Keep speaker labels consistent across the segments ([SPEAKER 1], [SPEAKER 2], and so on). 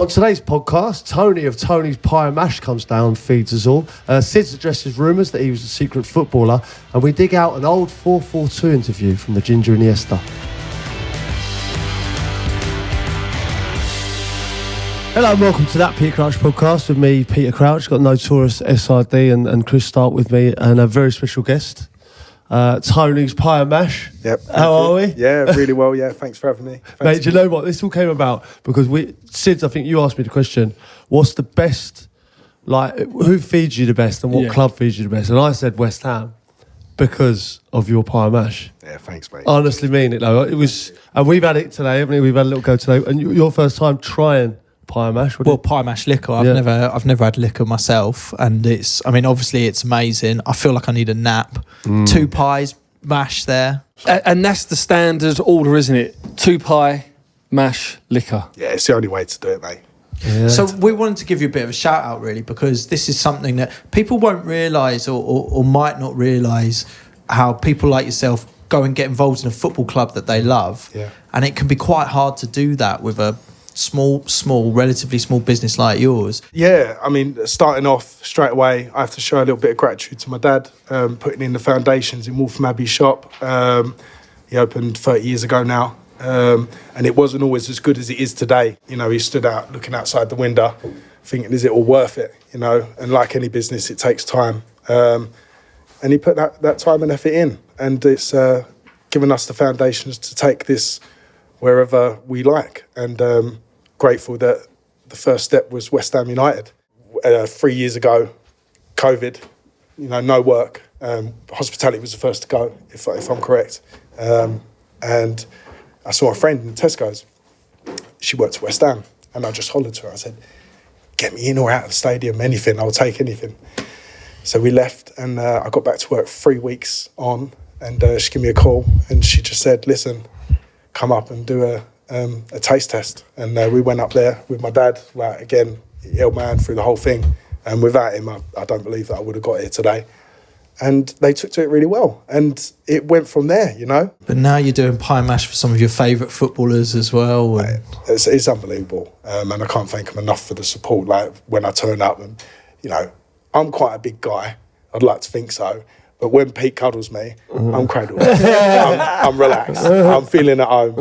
[SPEAKER 1] On today's podcast, Tony of Tony's Pie and Mash comes down and feeds us all. Sid's addresses rumours that he was a secret footballer, and we dig out an old 4-4-2 interview from the Ginger Iniesta. Hello and welcome to that Peter Crouch podcast with me, Peter Crouch. Got Notorious SID and Chris Stark with me, and a very special guest, Tony's Pie and Mash.
[SPEAKER 2] Yep.
[SPEAKER 1] How are we?
[SPEAKER 2] Yeah, really well. Yeah, thanks for having me.
[SPEAKER 1] Mate, do you know what? This all came about because Sids, I think you asked me the question, what's the best, like, who feeds you the best and what club feeds you the best? And I said West Ham because of your Pie and Mash.
[SPEAKER 2] Yeah, thanks, mate.
[SPEAKER 1] I honestly mean it, though. It was, and we've had it today, haven't we? We've had a little go today. And your first time trying Pie and Mash?
[SPEAKER 3] Well, Pie and Mash liquor. I've never had liquor myself, and obviously it's amazing. I feel like I need a nap. 2 pies, mash there,
[SPEAKER 4] and that's the standard order, isn't it? 2 pie, mash, liquor.
[SPEAKER 2] Yeah, it's the only way to do it, mate.
[SPEAKER 1] Yeah.
[SPEAKER 3] So we wanted to give you a bit of a shout out, really, because this is something that people won't realise or might not realise, how people like yourself go and get involved in a football club that they love.
[SPEAKER 2] Yeah.
[SPEAKER 3] And it can be quite hard to do that with a relatively small business like yours.
[SPEAKER 2] Yeah, I mean, starting off straight away, I have to show a little bit of gratitude to my dad, putting in the foundations in Waltham Abbey shop. He opened 30 years ago now, and it wasn't always as good as it is today. You know, he stood out looking outside the window thinking, is it all worth it? You know, and like any business, it takes time. And he put that time and effort in, and it's given us the foundations to take this wherever we like, and grateful that the first step was West Ham United. 3 years ago, COVID, you know, no work. Hospitality was the first to go, if I'm correct. And I saw a friend in Tesco's. She worked at West Ham, and I just hollered to her. I said, get me in or out of the stadium, anything, I'll take anything. So we left, and I got back to work 3 weeks on, and she gave me a call, and she just said, listen, come up and do a taste test. And we went up there with my dad. Like, again, he held my hand through the whole thing. And without him, I don't believe that I would have got here today. And they took to it really well. And it went from there, you know.
[SPEAKER 3] But now you're doing pie and mash for some of your favourite footballers as well.
[SPEAKER 2] Mate, it's unbelievable. And I can't thank them enough for the support. Like, when I turn up, and, you know, I'm quite a big guy. I'd like to think so. But when Pete cuddles me, I'm cradled. I'm relaxed. I'm feeling at home,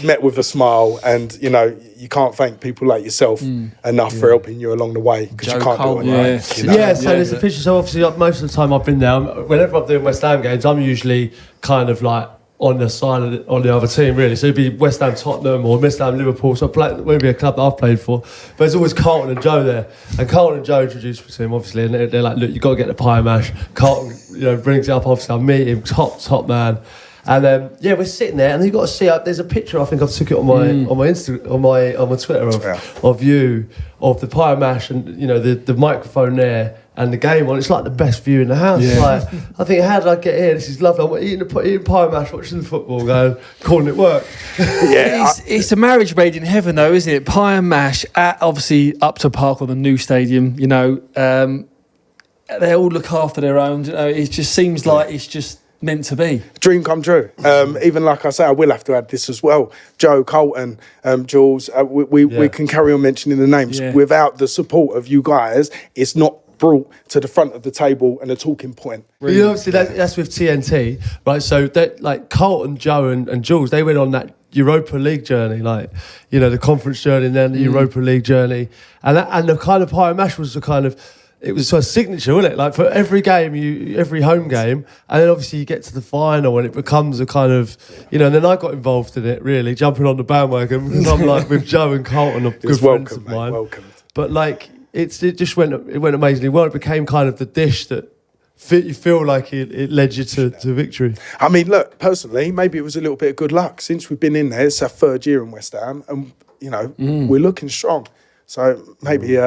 [SPEAKER 2] met with a smile. And, you know, you can't thank people like yourself enough for helping you along the way, because you can't do it, right? You know?
[SPEAKER 1] Yeah, so there's a picture. So obviously, like, most of the time I've been there, whenever I'm doing West Ham games, I'm usually kind of like on the side of on the other team, really. So it'd be West Ham Tottenham or West Ham Liverpool. So maybe a club that I've played for. But there's always Carlton and Joe there. And Carlton and Joe introduced me to him, obviously, and they're like, look, you've got to get the pie and mash. Carlton, you know, brings it up, obviously. I meet him, top man. And we're sitting there, and you've got to see. There's a picture. I think I took it on my Twitter of you, of the pie and mash, and you know the microphone there and the game on. It's like the best view in the house.
[SPEAKER 4] Yeah.
[SPEAKER 1] Like, I think, how did I get here? This is lovely. I'm eating pie and mash, watching the football, calling it work.
[SPEAKER 2] Yeah,
[SPEAKER 4] It's a marriage made in heaven, though, isn't it? Pie and mash at obviously Upton Park or the new stadium. You know, they all look after their own. You know, it just seems like it's just meant to be.
[SPEAKER 2] Dream come true. Even like I say, I will have to add this as well. Joe, Colton, Jules, we can carry on mentioning the names.
[SPEAKER 4] Yeah.
[SPEAKER 2] Without the support of you guys, it's not brought to the front of the table and a talking point.
[SPEAKER 1] Really? You know, obviously that's with TNT, right? So like Colton, Joe and Jules, they went on that Europa League journey, like, you know, the conference journey and then the Europa League journey. And the kind of pie and mash was the kind of, it was sort of signature, wasn't it? Like, for every game, every home game, and then obviously you get to the final and it becomes a kind of, you know, and then I got involved in it, really, jumping on the bandwagon, because I'm like with Joe and Colton, good friends of mine.
[SPEAKER 2] Welcome.
[SPEAKER 1] But like, it went amazingly well. It became kind of the dish that you feel like it led you to victory.
[SPEAKER 2] I mean, look, personally, maybe it was a little bit of good luck. Since we've been in there, it's our 3rd year in West Ham, and, you know, we're looking strong. So maybe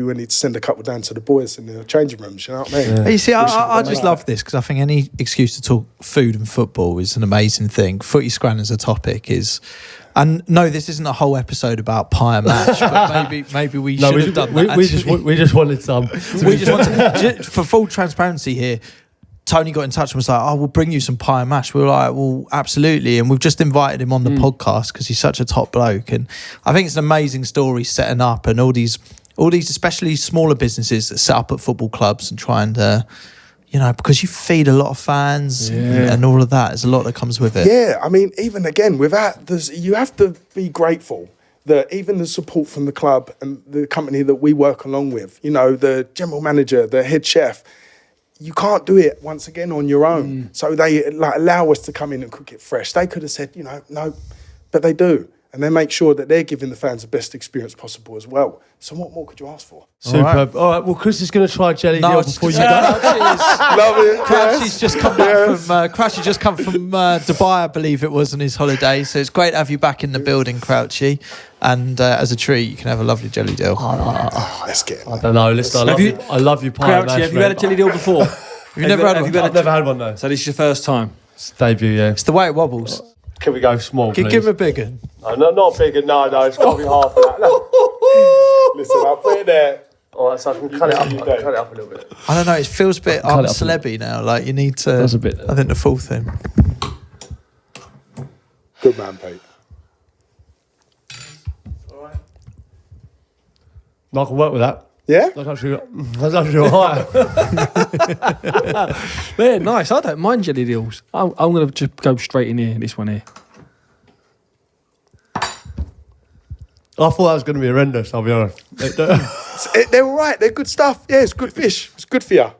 [SPEAKER 2] we need to send a couple down to the boys in the changing rooms, you know what I mean?
[SPEAKER 3] Yeah. You see, I just love this, because I think any excuse to talk food and football is an amazing thing. Footy Scran as a topic is... And no, this isn't a whole episode about pie and mash, but maybe we should have done that.
[SPEAKER 1] We just wanted some.
[SPEAKER 3] We just wanted, for full transparency here, Tony got in touch and was like, "Oh, we'll bring you some pie and mash." We were like, "Well, absolutely." And we've just invited him on the podcast because he's such a top bloke. And I think it's an amazing story setting up, and all these especially smaller businesses that set up at football clubs and try and because you feed a lot of fans and all of that. There's a lot that comes with it.
[SPEAKER 2] Yeah, I mean, even again, you have to be grateful that even the support from the club and the company that we work along with, the general manager, the head chef, you can't do it once again on your own. So they allow us to come in and cook it fresh. They could have said, no, but they do. And they make sure that they're giving the fans the best experience possible as well. So what more could you ask for?
[SPEAKER 1] Superb. All right. Well, Chris is going to try jelly deal before you go.
[SPEAKER 2] Love it.
[SPEAKER 3] Crouchy's just come back from Crouchy just come from Dubai, I believe it was, on his holiday. So it's great to have you back in the building, Crouchy. And as a treat, you can have a lovely jelly deal.
[SPEAKER 2] Let's get it.
[SPEAKER 1] I don't know. Listen, I love you, pie.
[SPEAKER 4] Crouchy, have you had a jelly deal before?
[SPEAKER 3] Have you never had one?
[SPEAKER 1] I've never had one, though.
[SPEAKER 4] So this is your first time?
[SPEAKER 1] It's debut, yeah.
[SPEAKER 3] It's the way it wobbles.
[SPEAKER 1] Can we go small, please?
[SPEAKER 3] Give him a big one.
[SPEAKER 1] No, not bigger. No, it's got to be half of that. No.
[SPEAKER 2] Listen, I'll put it there.
[SPEAKER 1] All right, so I can cut it up a little bit.
[SPEAKER 3] I don't know. It feels a bit
[SPEAKER 1] Cut it up a
[SPEAKER 3] celebby now. Like you need to.
[SPEAKER 1] That's a bit.
[SPEAKER 3] I think the full thing.
[SPEAKER 2] Good man, Pete.
[SPEAKER 1] All right. I can work with that.
[SPEAKER 2] Yeah?
[SPEAKER 1] That's actually all right.
[SPEAKER 4] Yeah, nice. I don't mind jelly deals. I'm going to just go straight in here, this one here.
[SPEAKER 1] I thought that was going to be horrendous, I'll be honest.
[SPEAKER 2] They're all right. They're good stuff. Yeah, it's good fish. It's good for you.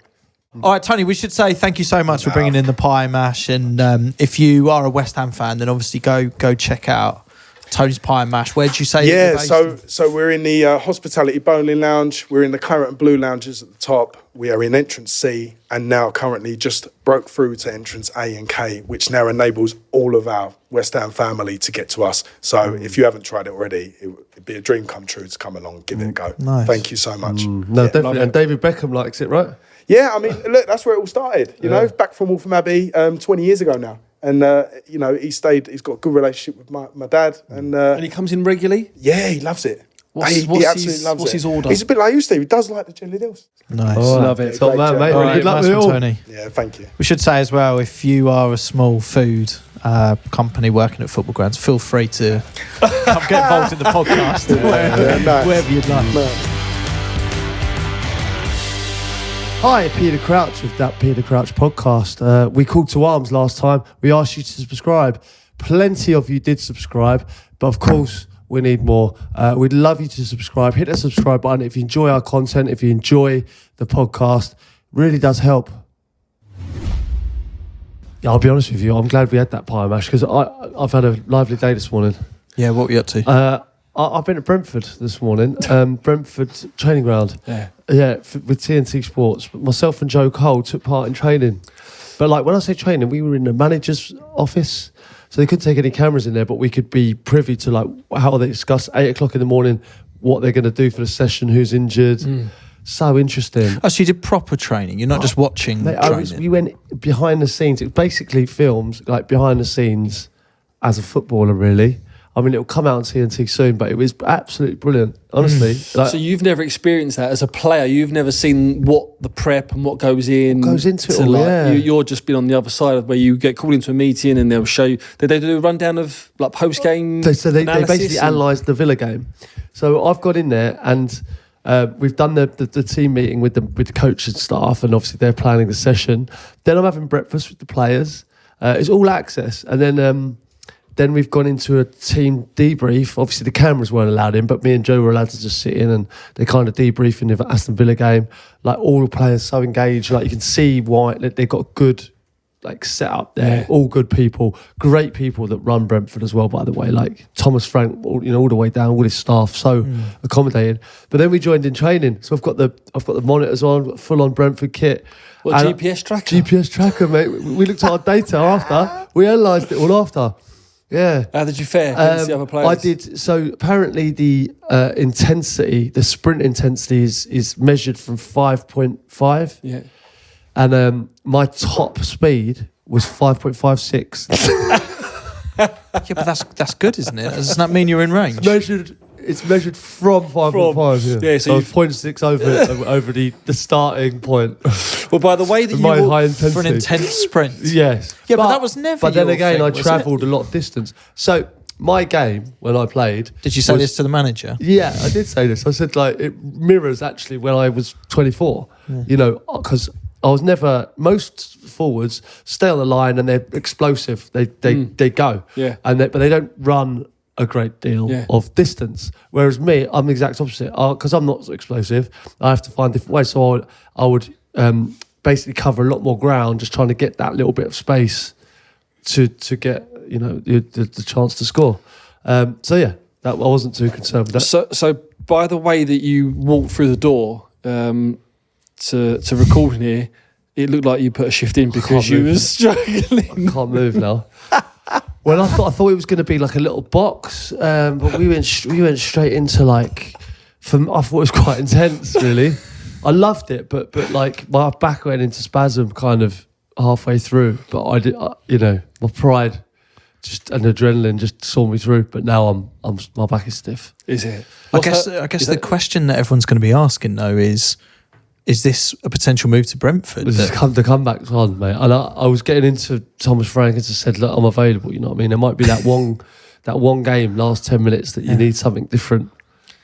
[SPEAKER 3] All right, Tony, we should say thank you so much for bringing in the pie mash. And if you are a West Ham fan, then obviously go check out Tony's Pie and Mash. Where did you say?
[SPEAKER 2] Yeah, so we're in the Hospitality Bowling Lounge. We're in the Claret and Blue Lounges at the top. We are in entrance C, and now currently just broke through to entrance A and K, which now enables all of our West Ham family to get to us. So if you haven't tried it already, it'd be a dream come true to come along and give it a go.
[SPEAKER 3] Nice.
[SPEAKER 2] Thank you so much.
[SPEAKER 1] No, definitely. And David Beckham likes it, right?
[SPEAKER 2] Yeah, I mean, look, that's where it all started. You know, back from Waltham Abbey 20 years ago now. And, he's got a good relationship with my dad. And
[SPEAKER 4] he comes in regularly?
[SPEAKER 2] Yeah, he loves it. He absolutely loves it.
[SPEAKER 4] What's his order?
[SPEAKER 2] He's a bit like you, Steve. He does like the jelly deals.
[SPEAKER 3] Nice.
[SPEAKER 4] Love it.
[SPEAKER 1] Top man, mate.
[SPEAKER 3] All right,
[SPEAKER 1] Good luck
[SPEAKER 3] nice
[SPEAKER 1] with it
[SPEAKER 3] one,
[SPEAKER 1] all.
[SPEAKER 3] Tony.
[SPEAKER 2] Yeah, thank you.
[SPEAKER 3] We should say as well, if you are a small food company working at football grounds, feel free to come get involved in the podcast wherever you'd like.
[SPEAKER 1] Hi, Peter Crouch with that Peter Crouch podcast. We called to arms last time. We asked you to subscribe. Plenty of you did subscribe, but of course, we need more. We'd love you to subscribe. Hit the subscribe button if you enjoy our content, if you enjoy the podcast. Really does help. Yeah, I'll be honest with you. I'm glad we had that pie mash because I've had a lively day this morning.
[SPEAKER 3] Yeah, what were you up to?
[SPEAKER 1] I've been at Brentford this morning. Brentford training ground.
[SPEAKER 4] Yeah,
[SPEAKER 1] with TNT Sports. Myself and Joe Cole took part in training. But like when I say training, we were in the manager's office, so they couldn't take any cameras in there, but we could be privy to like how they discuss 8 o'clock in the morning, what they're going to do for the session, who's injured. So interesting.
[SPEAKER 3] Oh, so you did proper training. You're not just watching training.
[SPEAKER 1] We went behind the scenes. It basically films like behind the scenes as a footballer, really. I mean, it'll come out on TNT soon, but it was absolutely brilliant, honestly.
[SPEAKER 4] So you've never experienced that as a player? You've never seen what the prep and what goes in?
[SPEAKER 1] What goes into it all, yeah.
[SPEAKER 4] You're just been on the other side of where you get called into a meeting and they'll show you. Did they do a rundown of like post-game
[SPEAKER 1] They basically analysed the Villa game. So I've got in there and we've done the team meeting with the coach and staff, and obviously they're planning the session. Then I'm having breakfast with the players. It's all access. And then we've gone into a team debrief. Obviously, the cameras weren't allowed in, but me and Joe were allowed to just sit in, and they kind of debriefing the Aston Villa game. Like all the players so engaged. Like you can see why they've got good like set up there. Yeah. All good people, great people that run Brentford as well. By the way, like Thomas Frank, all the way down, all his staff, so accommodating. But then we joined in training, so I've got the monitors on, full on Brentford kit.
[SPEAKER 4] What, GPS tracker?
[SPEAKER 1] GPS tracker, mate. We looked at our data after. We analysed it all after. Yeah.
[SPEAKER 4] How did you fare against the other players?
[SPEAKER 1] I did. So apparently the intensity, the sprint intensity is measured from 5.5.
[SPEAKER 4] Yeah.
[SPEAKER 1] And my top speed was 5.56.
[SPEAKER 3] Yeah, but that's good, isn't it? Doesn't that mean you're in range?
[SPEAKER 1] Measured it's measured from 5.5.
[SPEAKER 4] Yeah, so
[SPEAKER 1] so 0.6 over the starting point.
[SPEAKER 4] Well, by the way that you
[SPEAKER 1] My high
[SPEAKER 4] walk,
[SPEAKER 1] intensity.
[SPEAKER 3] For an intense sprint.
[SPEAKER 1] Yes.
[SPEAKER 3] Yeah, but that was never
[SPEAKER 1] But then
[SPEAKER 3] your
[SPEAKER 1] again,
[SPEAKER 3] thing,
[SPEAKER 1] I
[SPEAKER 3] was it?
[SPEAKER 1] travelled a lot of distance. So my game, when I played...
[SPEAKER 3] Did you say
[SPEAKER 1] was-
[SPEAKER 3] this to the manager?
[SPEAKER 1] Yeah, I did say this. I said, like, it mirrors actually when I was 24, you know, because I was never... Most forwards stay on the line and they're explosive. They go.
[SPEAKER 4] Yeah.
[SPEAKER 1] But they don't run a great deal of distance. Whereas me, I'm the exact opposite. Because I'm not so explosive, I have to find different ways. So I would basically cover a lot more ground, just trying to get that little bit of space to get, you know, the chance to score. So yeah, I wasn't too concerned with that.
[SPEAKER 4] so by the way that you walked through the door to recording here, it looked like you put a shift in because you were struggling.
[SPEAKER 1] I can't move now. Well, I thought it was going to be like a little box, but we went straight into like. I thought it was quite intense, really. I loved it, but like my back went into spasm kind of halfway through. But I did, you know, my pride and adrenaline just saw me through. But now my back is stiff.
[SPEAKER 4] Is it?
[SPEAKER 3] I guess the question that everyone's going to be asking though is this a potential move to Brentford?
[SPEAKER 1] This is the comeback's on, mate. And I was getting into Thomas Frank and just said, look, I'm available. You know what I mean? There might be that one game, last 10 minutes that you need something different.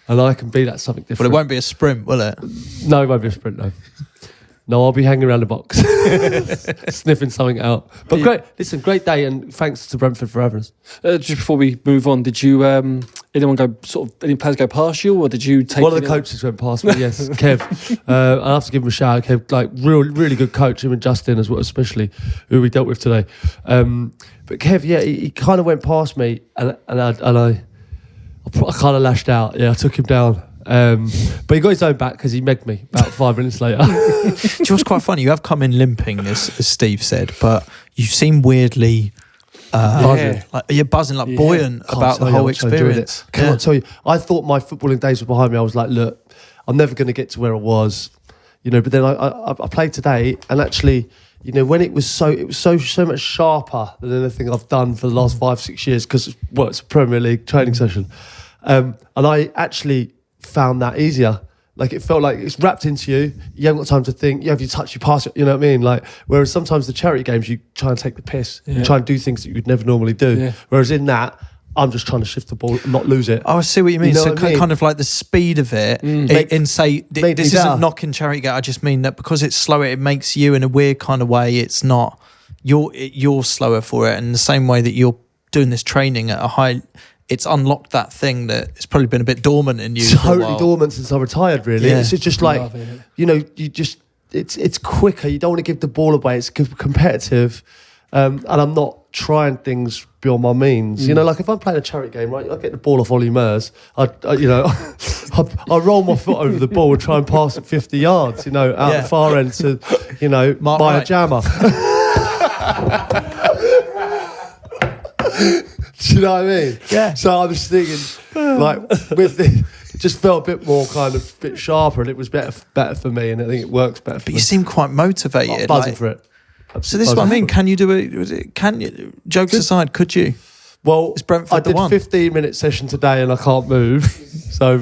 [SPEAKER 1] And I can be that something different.
[SPEAKER 3] Well, it won't be a sprint, will it?
[SPEAKER 1] No, it won't be a sprint, no. No, I'll be hanging around the box, sniffing something out. But great, listen, great day, and thanks to Brentford for having us.
[SPEAKER 4] Just before we move on, did you any players go past you, or did you take
[SPEAKER 1] one of the coaches went past me? Yes, Kev. I have to give him a shout out. Kev, like really good coach. Him and Justin as well, especially who we dealt with today. But Kev, yeah, he kind of went past me, and I kind of lashed out. Yeah, I took him down. But he got his own back because he megged me about 5 minutes later.
[SPEAKER 3] Do you know what's quite funny? You have come in limping, as Steve said, but you seem weirdly
[SPEAKER 1] buzzing.
[SPEAKER 3] like you're buzzing, like buoyant about the whole experience.
[SPEAKER 1] Can't tell you. I thought my footballing days were behind me. I was like, look, I'm never going to get to where I was, you know. But then I played today, and actually, you know, when it was so much sharper than anything I've done for the last 5-6 years because it's a Premier League training session, and I actually found that easier. Like it felt like it's wrapped into you. You haven't got time to think. You have your touch, you pass it. You know what I mean? Like whereas sometimes the charity games you try and take the piss. You try and do things that you'd never normally do. Yeah. Whereas in that, I'm just trying to shift the ball and not lose it.
[SPEAKER 3] Oh, I see what you mean.
[SPEAKER 1] You know
[SPEAKER 3] So
[SPEAKER 1] what I mean?
[SPEAKER 3] kind of like the speed of it. This isn't knocking charity gate. I just mean that because it's slower, it makes you in a weird kind of way. It's not you're slower for it, and the same way that you're doing this training at a high. It's unlocked that thing that it's probably been a bit dormant in you.
[SPEAKER 1] Totally dormant since I retired, really. Yeah. It's just like, you know, it's quicker. You don't want to give the ball away. It's competitive. And I'm not trying things beyond my means. You know, like if I'm playing a charity game, right, I get the ball off Ollie Mers. I roll my foot over the ball and try and pass it 50 yards, you know, out the far end to, you know, buy a jammer. Do you know what I mean? Yeah. So I was thinking, like, with this, it just felt a bit more kind of bit sharper, and it was better for me, and I think it works better for me.
[SPEAKER 3] But you seem quite motivated.
[SPEAKER 1] I'm buzzing for it.
[SPEAKER 3] So this is what I mean. Can you do it? Can you? Jokes aside, could you?
[SPEAKER 1] Well,
[SPEAKER 3] is Brentford
[SPEAKER 1] I did a 15-minute session today, and I can't move. So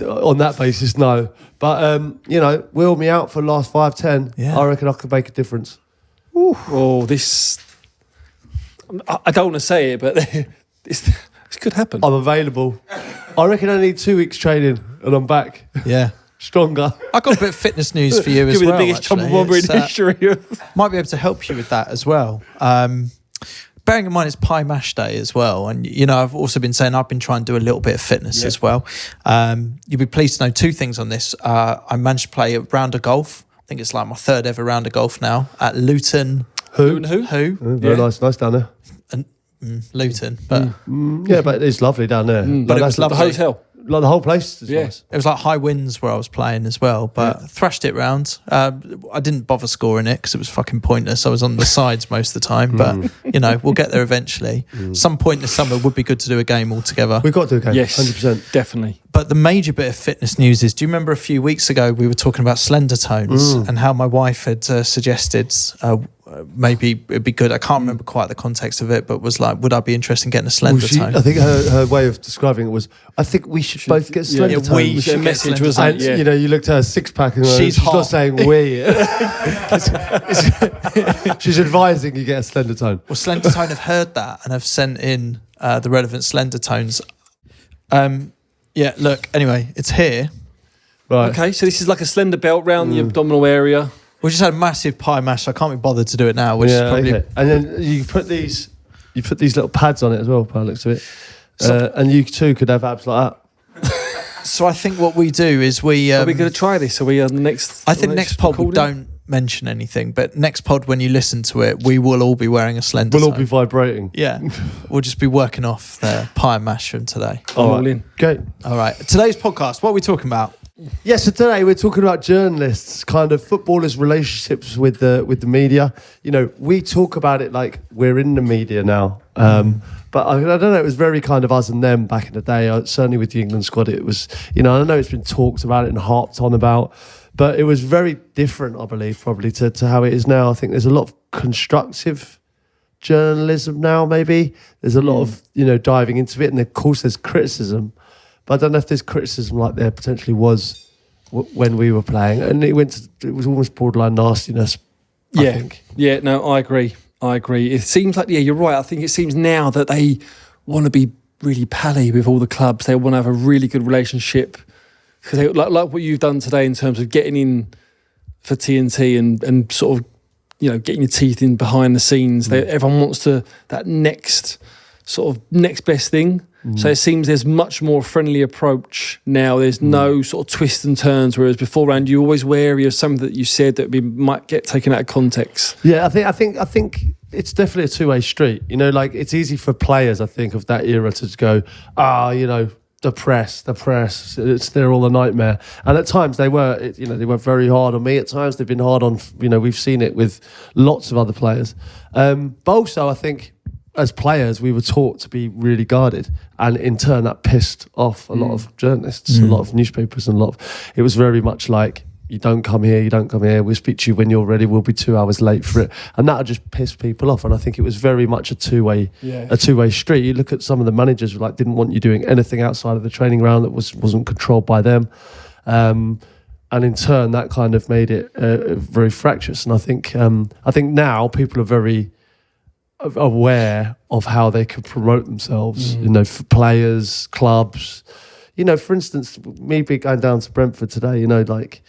[SPEAKER 1] on that basis, no. But you know, wheel me out for the last 5-10. Yeah. I reckon I could make a difference.
[SPEAKER 4] Ooh. Oh, this. I don't want to say it, but this could happen.
[SPEAKER 1] I'm available. I reckon I need 2 weeks training and I'm back.
[SPEAKER 3] Yeah.
[SPEAKER 1] Stronger.
[SPEAKER 3] I've got a bit of fitness news for you as well.
[SPEAKER 4] Give me the biggest chomper bomber in history.
[SPEAKER 3] Might be able to help you with that as well. Bearing in mind it's Pie Mash Day as well. And, you know, I've also been saying I've been trying to do a little bit of fitness as well. You'll be pleased to know 2 things on this. I managed to play a round of golf. I think it's like my 3rd ever round of golf now at Luton.
[SPEAKER 1] Who?
[SPEAKER 3] Very
[SPEAKER 1] nice down there.
[SPEAKER 3] Luton, but
[SPEAKER 1] yeah, but it's lovely down there.
[SPEAKER 3] But it was lovely.
[SPEAKER 4] The hotel,
[SPEAKER 1] like the whole place is nice.
[SPEAKER 3] It was like high winds where I was playing as well, but thrashed it round. I didn't bother scoring it because it was fucking pointless. I was on the sides most of the time, but you know, we'll get there eventually. Some point this summer would be good to do a game all together.
[SPEAKER 1] We've got to do a game.
[SPEAKER 4] Yes,
[SPEAKER 1] 100%,
[SPEAKER 4] definitely.
[SPEAKER 3] But the major bit of fitness news is: do you remember a few weeks ago we were talking about slender tones and how my wife had suggested maybe it'd be good. I can't remember quite the context of it, but was like, would I be interested in getting a slender tone?
[SPEAKER 1] I think her way of descriving it was, I think we should both get slender tone.
[SPEAKER 3] We should get
[SPEAKER 4] message
[SPEAKER 3] slender
[SPEAKER 4] was
[SPEAKER 3] tone.
[SPEAKER 4] like, yeah.
[SPEAKER 1] You know, you looked at her six pack and she's
[SPEAKER 3] hot.
[SPEAKER 1] not saying we. She's advising you get a slender tone.
[SPEAKER 3] Well, slender tone have heard that and have sent in the relevant slender tones. Yeah, look, anyway, it's here.
[SPEAKER 1] Right.
[SPEAKER 4] Okay, so this is like a slender belt round the abdominal area.
[SPEAKER 3] We just had a massive pie mash, so I can't be bothered to do it now, which is probably...
[SPEAKER 1] okay. And then you put these little pads on it as well, by the looks of it. And you too could have abs like that.
[SPEAKER 3] So I think what we do is we...
[SPEAKER 4] Are we going to try this? Are we on the next...
[SPEAKER 3] I think next pod we don't mention anything, but next pod when you listen to it, we will all be wearing a slender
[SPEAKER 1] We'll all
[SPEAKER 3] tone.
[SPEAKER 1] be vibrating.
[SPEAKER 3] Yeah, we'll just be working off the pie mash from today.
[SPEAKER 4] All in.
[SPEAKER 1] Great.
[SPEAKER 3] All right, today's podcast, what are we talking about?
[SPEAKER 1] Yeah, so today we're talking about journalists, kind of footballers' relationships with the media. You know, we talk about it like we're in the media now. But I don't know, it was very kind of us and them back in the day. Certainly with the England squad, it was, you know, I know it's been talked about it and harped on about, but it was very different, I believe, probably to how it is now. I think there's a lot of constructive journalism now, maybe. There's a lot of, you know, diving into it. And of course there's criticism. But I don't know if there's criticism like there potentially was when we were playing. And it was almost borderline nastiness, I think.
[SPEAKER 4] Yeah, no, I agree. It seems like, you're right. I think it seems now that they want to be really pally with all the clubs. They want to have a really good relationship. Because they, like what you've done today in terms of getting in for TNT and sort of, you know, getting your teeth in behind the scenes. Everyone wants that next best thing. So it seems there's much more friendly approach now. There's no sort of twists and turns, whereas beforehand you're always wary of something that you said that might get taken out of context.
[SPEAKER 1] Yeah, I think it's definitely a two-way street. You know, like it's easy for players, I think, of that era to go, you know, the press, they're all a nightmare. And at times they were very hard on me. At times they've been hard on, you know, we've seen it with lots of other players. But also I think, as players, we were taught to be really guarded, and in turn that pissed off a lot of journalists, a lot of newspapers, and it was very much like, you don't come here, we'll speak to you when you're ready, we'll be 2 hours late for it. And that just pissed people off. And I think it was very much a two-way street. You look at some of the managers who didn't want you doing anything outside of the training ground that wasn't controlled by them. And in turn, that kind of made it very fractious. And I think now people are very aware of how they can promote themselves, you know, for players, clubs. You know, for instance, me going down to Brentford today, you know, like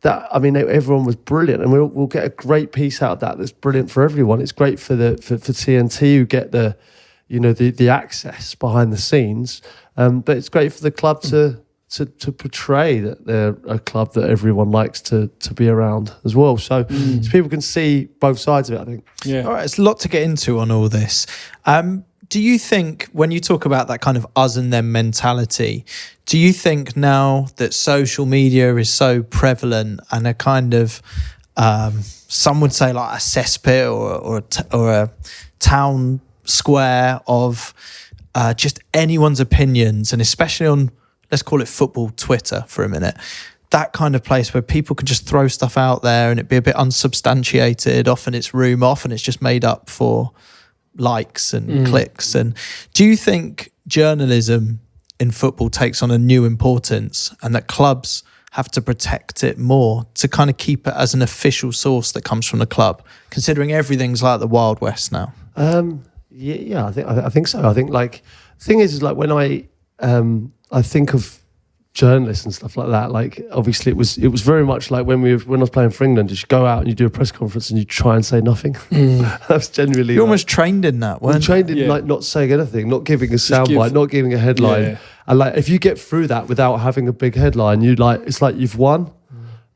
[SPEAKER 1] that. I mean, everyone was brilliant, and we'll get a great piece out of that. That's brilliant for everyone. It's great for TNT, who get the, you know, the access behind the scenes. But it's great for the club to portray that they're a club that everyone likes to be around as well. So people can see both sides of it, I think.
[SPEAKER 4] Yeah.
[SPEAKER 3] All right, it's a lot to get into on all this. Do you think, when you talk about that kind of us and them mentality, do you think now that social media is so prevalent and a kind of, some would say like a cesspit or a town square of just anyone's opinions, and especially on, let's call it football Twitter for a minute, that kind of place where people can just throw stuff out there and it be a bit unsubstantiated, often it's rumour, often it's just made up for likes and clicks. And do you think journalism in football takes on a new importance, and that clubs have to protect it more to kind of keep it as an official source that comes from the club, considering everything's like the Wild West now?
[SPEAKER 1] Yeah, I think so. I think, like, the thing is like when I think of journalists and stuff like that, like obviously it was very much like when I was playing for England, you should go out and you do a press conference and you try and say nothing. That's generally
[SPEAKER 3] You're almost trained in that, weren't you?
[SPEAKER 1] Trained in like not saying anything, not giving a soundbite, not giving a headline.
[SPEAKER 4] Yeah.
[SPEAKER 1] And like if you get through that without having a big headline, it's like you've won.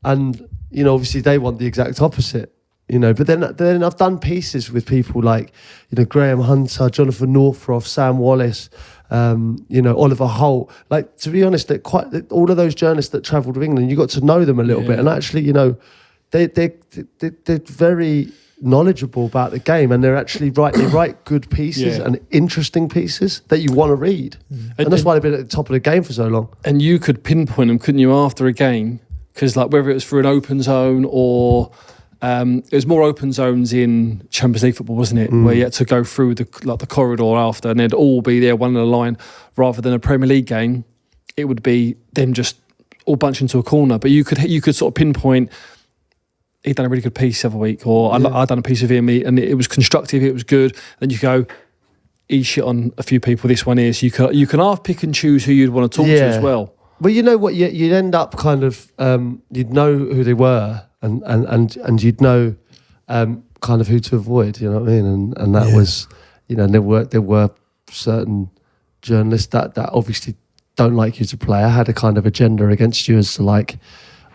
[SPEAKER 1] And you know, obviously they want the exact opposite. You know, but then I've done pieces with people like, you know, Graham Hunter, Jonathan Northroff, Sam Wallace, you know, Oliver Holt. Like, to be honest, all of those journalists that travelled with England, you got to know them a little bit, and actually, you know, they're very knowledgeable about the game, and they're actually they write good pieces and interesting pieces that you want to read, and that's why they've been at the top of the game for so long.
[SPEAKER 4] And you could pinpoint them, couldn't you, after a game? Because like whether it was for an open zone or It was more open zones in Champions League football, wasn't it? Where you had to go through the corridor after, and they'd all be there, one in a line, rather than a Premier League game. It would be them just all bunched into a corner. But you could sort of pinpoint, he'd done a really good piece the other week, or I'd done a piece of him, and it was constructive, it was good. Then you go, he shit on a few people, this one is. You can half pick and choose who you'd want to talk to as well.
[SPEAKER 1] Well, you know what, you'd end up kind of, you'd know who they were, and you'd know kind of who to avoid, you know what I mean? And that was, you know, there were certain journalists that obviously don't like you as a player, had a kind of agenda against you as to like,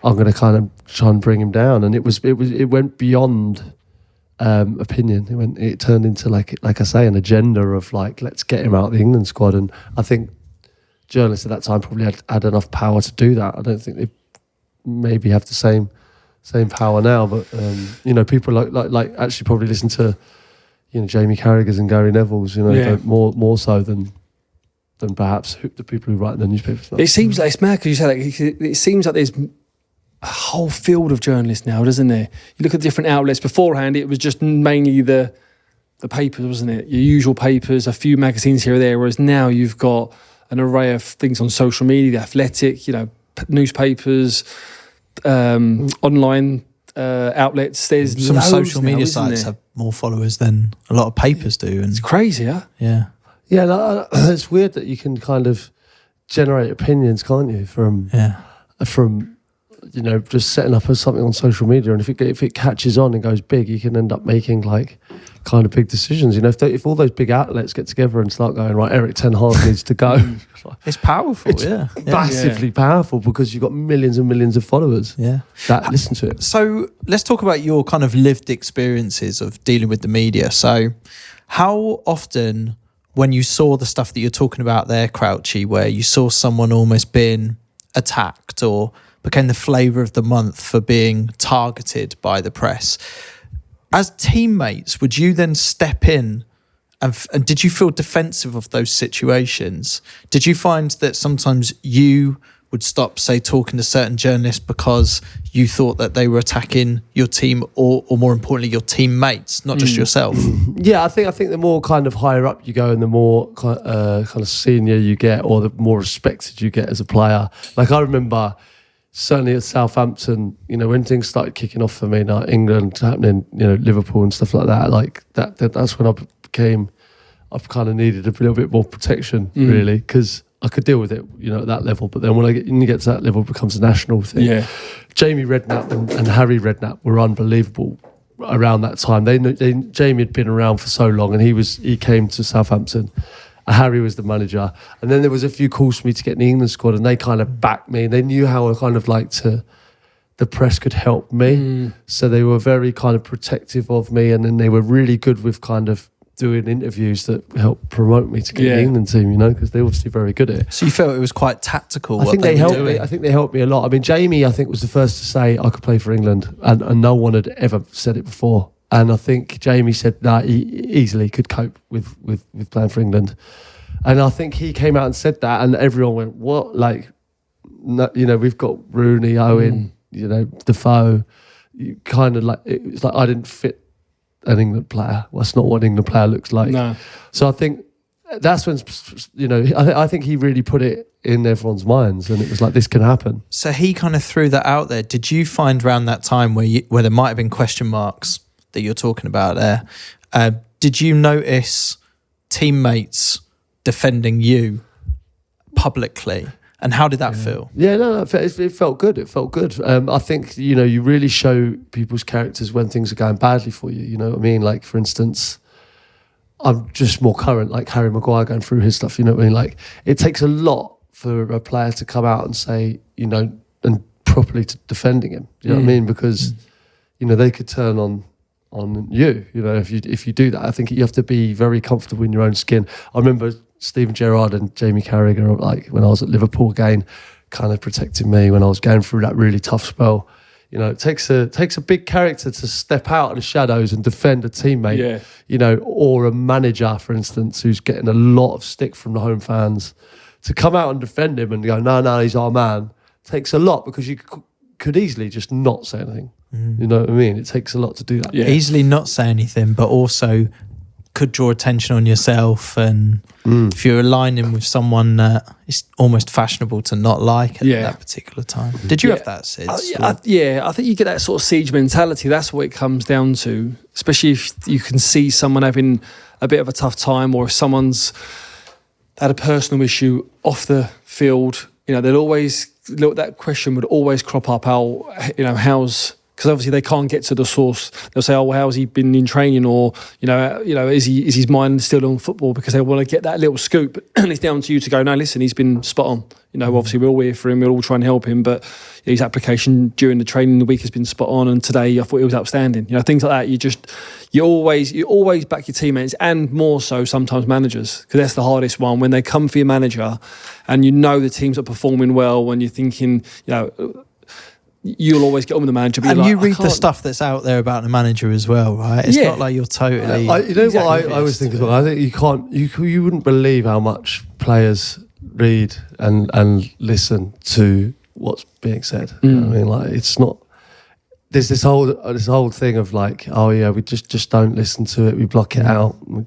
[SPEAKER 1] I'm going to kind of try and bring him down. And it went beyond opinion. It turned into like I say, an agenda of like, let's get him out of the England squad. And I think journalists at that time probably had enough power to do that. I don't think they maybe have the same power now, but you know, people like actually probably listen to, you know, Jamie Carragher's and Gary Neville's, you know, more so than perhaps the people who write in the newspapers.
[SPEAKER 4] It seems like it's mad because you say that. It seems like there's a whole field of journalists now, doesn't there? You look at different outlets. Beforehand, it was just mainly the papers, wasn't it? Your usual papers, a few magazines here or there. Whereas now you've got an array of things on social media, The Athletic, you know, newspapers, online outlets. There's
[SPEAKER 3] some
[SPEAKER 4] loads
[SPEAKER 3] social
[SPEAKER 4] now,
[SPEAKER 3] media
[SPEAKER 4] isn't
[SPEAKER 3] sites
[SPEAKER 4] there?
[SPEAKER 3] have more followers than a lot of papers do, and
[SPEAKER 4] It's crazy, huh?
[SPEAKER 3] yeah.
[SPEAKER 1] It's weird that you can kind of generate opinions, can't you, from you know, just setting up something on social media, and if it catches on and goes big, you can end up making like kind of big decisions. You know, if all those big outlets get together and start going, right, Eric Ten Hag needs to go,
[SPEAKER 3] It's powerful.
[SPEAKER 1] it's massively powerful because you've got millions and millions of followers that listen to it.
[SPEAKER 3] So let's talk about your kind of lived experiences of dealing with the media. So how often, when you saw the stuff that you're talking about there, Crouchy, where you saw someone almost being attacked or became the flavour of the month for being targeted by the press, as teammates, would you then step in and did you feel defensive of those situations? Did you find that sometimes you would stop, say, talking to certain journalists because you thought that they were attacking your team or more importantly, your teammates, not just yourself?
[SPEAKER 1] Yeah, I think the more kind of higher up you go and the more kind of senior you get, or the more respected you get as a player. Like I remember certainly at Southampton, you know, when things started kicking off for me, like England happening, you know, Liverpool and stuff like that, like that's when I've kind of needed a little bit more protection, really, because I could deal with it, you know, at that level. But then when you get to that level, it becomes a national thing. Yeah. Jamie Redknapp and Harry Redknapp were unbelievable around that time. Jamie had been around for so long, and he came to Southampton. Harry was the manager, and then there was a few calls for me to get in the England squad, and they kind of backed me, and they knew how I kind of the press could help me, so they were very kind of protective of me, and then they were really good with kind of doing interviews that helped promote me to get in the England team, you know, because they're obviously very good at it.
[SPEAKER 3] So you felt it was quite tactical.
[SPEAKER 1] I think they helped me. I think they helped me a lot. I mean, Jamie, I think, was the first to say I could play for England, and no one had ever said it before. And I think Jamie said that he easily could cope with playing for England. And I think he came out and said that, and everyone went, what? Like, no, you know, we've got Rooney, Owen, you know, Defoe. You kind of like, it was like I didn't fit an England player. Well, that's not what an England player looks like. No. So I think that's when, you know, I think he really put it in everyone's minds, and it was like, this can happen.
[SPEAKER 3] So he kind of threw that out there. Did you find around that time where there might have been question marks that you're talking about there, did you notice teammates defending you publicly, and how did that feel?
[SPEAKER 1] Yeah, no, it felt good. It felt good. I think, you know, you really show people's characters when things are going badly for you. You know what I mean? Like, for instance, I'm just more current, like Harry Maguire going through his stuff. You know what I mean? Like, it takes a lot for a player to come out and say, you know, and properly to defending him. You know what I mean? Because you know, they could turn on you. You know, if you do that, I think you have to be very comfortable in your own skin. I remember Steven Gerrard and Jamie Carragher, like when I was at Liverpool again, kind of protecting me when I was going through that really tough spell. You know, it takes a big character to step out of the shadows and defend a teammate. Yeah. You know, or a manager, for instance, who's getting a lot of stick from the home fans, to come out and defend him and go, no, he's our man. Takes a lot, because you could easily just not say anything. You know what I mean? It takes a lot to do that.
[SPEAKER 4] Yeah.
[SPEAKER 3] Easily not say anything, but also could draw attention on yourself. And if you're aligning with someone that it's almost fashionable to not like at that particular time. Did you have that, Sid?
[SPEAKER 4] I think you get that sort of siege mentality. That's what it comes down to, especially if you can see someone having a bit of a tough time, or if someone's had a personal issue off the field. They'll always that question would always crop up. How's, because obviously they can't get to the source. They'll say, "Oh, well, how's he been in training?" Or is his mind still on football? Because they want to get that little scoop. And it's down to you to go, "No, listen, he's been spot on." Obviously we're all here for him. We'll all try and help him, but his application during the training the week has been spot on. And today I thought it was outstanding. Things like that. You always back your teammates, and more so sometimes managers, because that's the hardest one when they come for your manager, and the teams are performing well. When you're thinking, you'll always get on with the manager. But
[SPEAKER 3] and you read the stuff that's out there about the manager as well, right? It's not like you're totally.
[SPEAKER 1] What I always think as well. I think you wouldn't believe how much players read and listen to what's being said. You know what I mean? Like, it's not. There's this whole thing of like, oh yeah, we just don't listen to it. We block it out. We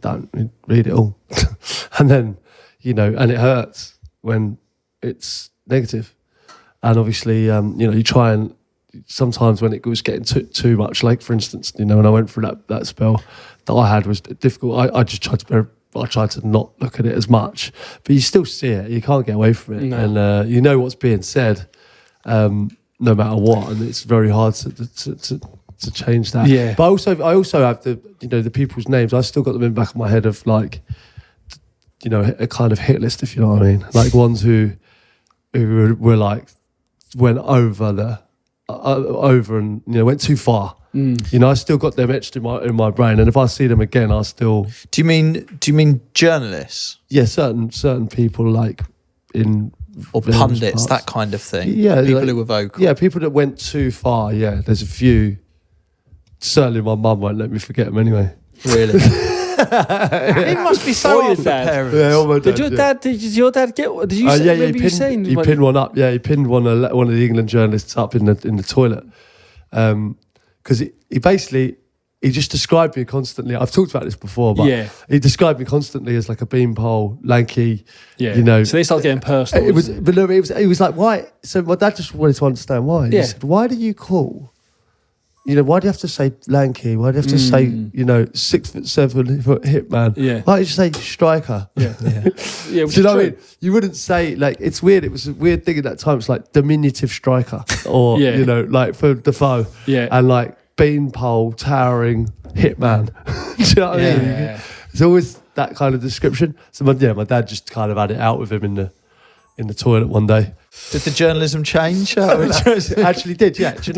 [SPEAKER 1] read it all, and then and it hurts when it's negative. And obviously, you try and sometimes when it was getting too much, like for instance, when I went through that spell that I had was difficult. I just tried to not look at it as much, but you still see it. You can't get away from it, and what's being said, no matter what, and it's very hard to change that.
[SPEAKER 4] Yeah.
[SPEAKER 1] But I also have the people's names. I still got them in the back of my head of like, a kind of hit list, if you know what I mean, like ones who were like went over and went too far. I still got them etched in my brain, and if I see them again, I'll still.
[SPEAKER 3] Do you mean journalists?
[SPEAKER 1] Yeah, certain people like in
[SPEAKER 3] or pundits, that kind of thing.
[SPEAKER 1] Yeah,
[SPEAKER 3] people who were vocal.
[SPEAKER 1] Yeah, people that went too far. Yeah, there's a few. Certainly, my mum won't let me forget them anyway.
[SPEAKER 3] Really. It must be so hard for parents.
[SPEAKER 1] Yeah, all my
[SPEAKER 4] did your dad get? Did you?
[SPEAKER 1] He pinned one up. Yeah, he pinned one of the England journalists up in the toilet, because he just described me constantly. I've talked about this before, but he described me constantly as like a beanpole, lanky.
[SPEAKER 4] Yeah, so they started getting personal.
[SPEAKER 1] It was like, why? So my dad just wanted to understand why. He said, "Why do you call? Why do you have to say lanky? Why do you have to say, 6'7" hitman?
[SPEAKER 4] Yeah.
[SPEAKER 1] Why don't you say striker?"
[SPEAKER 4] Yeah.
[SPEAKER 1] Do you know what I mean? You wouldn't say, like, it's weird. It was a weird thing at that time. It's like diminutive striker, or like for Defoe, and like beanpole, towering hitman. Do you know what I mean?
[SPEAKER 4] Yeah.
[SPEAKER 1] It's always that kind of description. So my dad just kind of had it out with him in the toilet one day.
[SPEAKER 3] Did the journalism change?
[SPEAKER 1] It actually did, yeah. Do you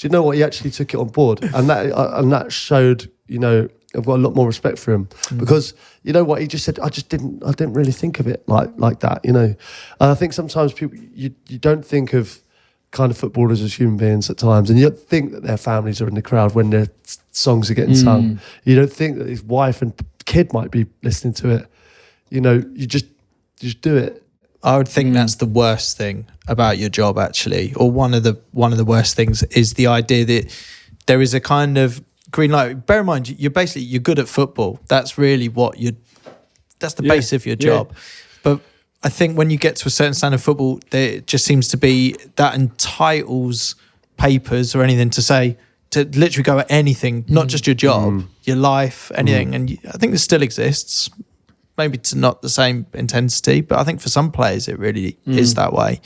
[SPEAKER 1] know what? He actually took it on board, and that showed. I've got a lot more respect for him because you know what he just said. I didn't really think of it like that. And I think sometimes people you don't think of kind of footballers as human beings at times, and you don't think that their families are in the crowd when their songs are getting sung. You don't think that his wife and kid might be listening to it. You just do it.
[SPEAKER 3] I would think that's the worst thing about your job, actually, or one of the worst things is the idea that there is a kind of green light. Bear in mind, you're good at football. That's really that's the base of your job.
[SPEAKER 4] Yeah.
[SPEAKER 3] But I think when you get to a certain standard of football, there just seems to be that entitles papers or anything to say, to literally go at anything, not just your job, your life, anything. And I think this still exists. Maybe to not the same intensity, but I think for some players it really is that way.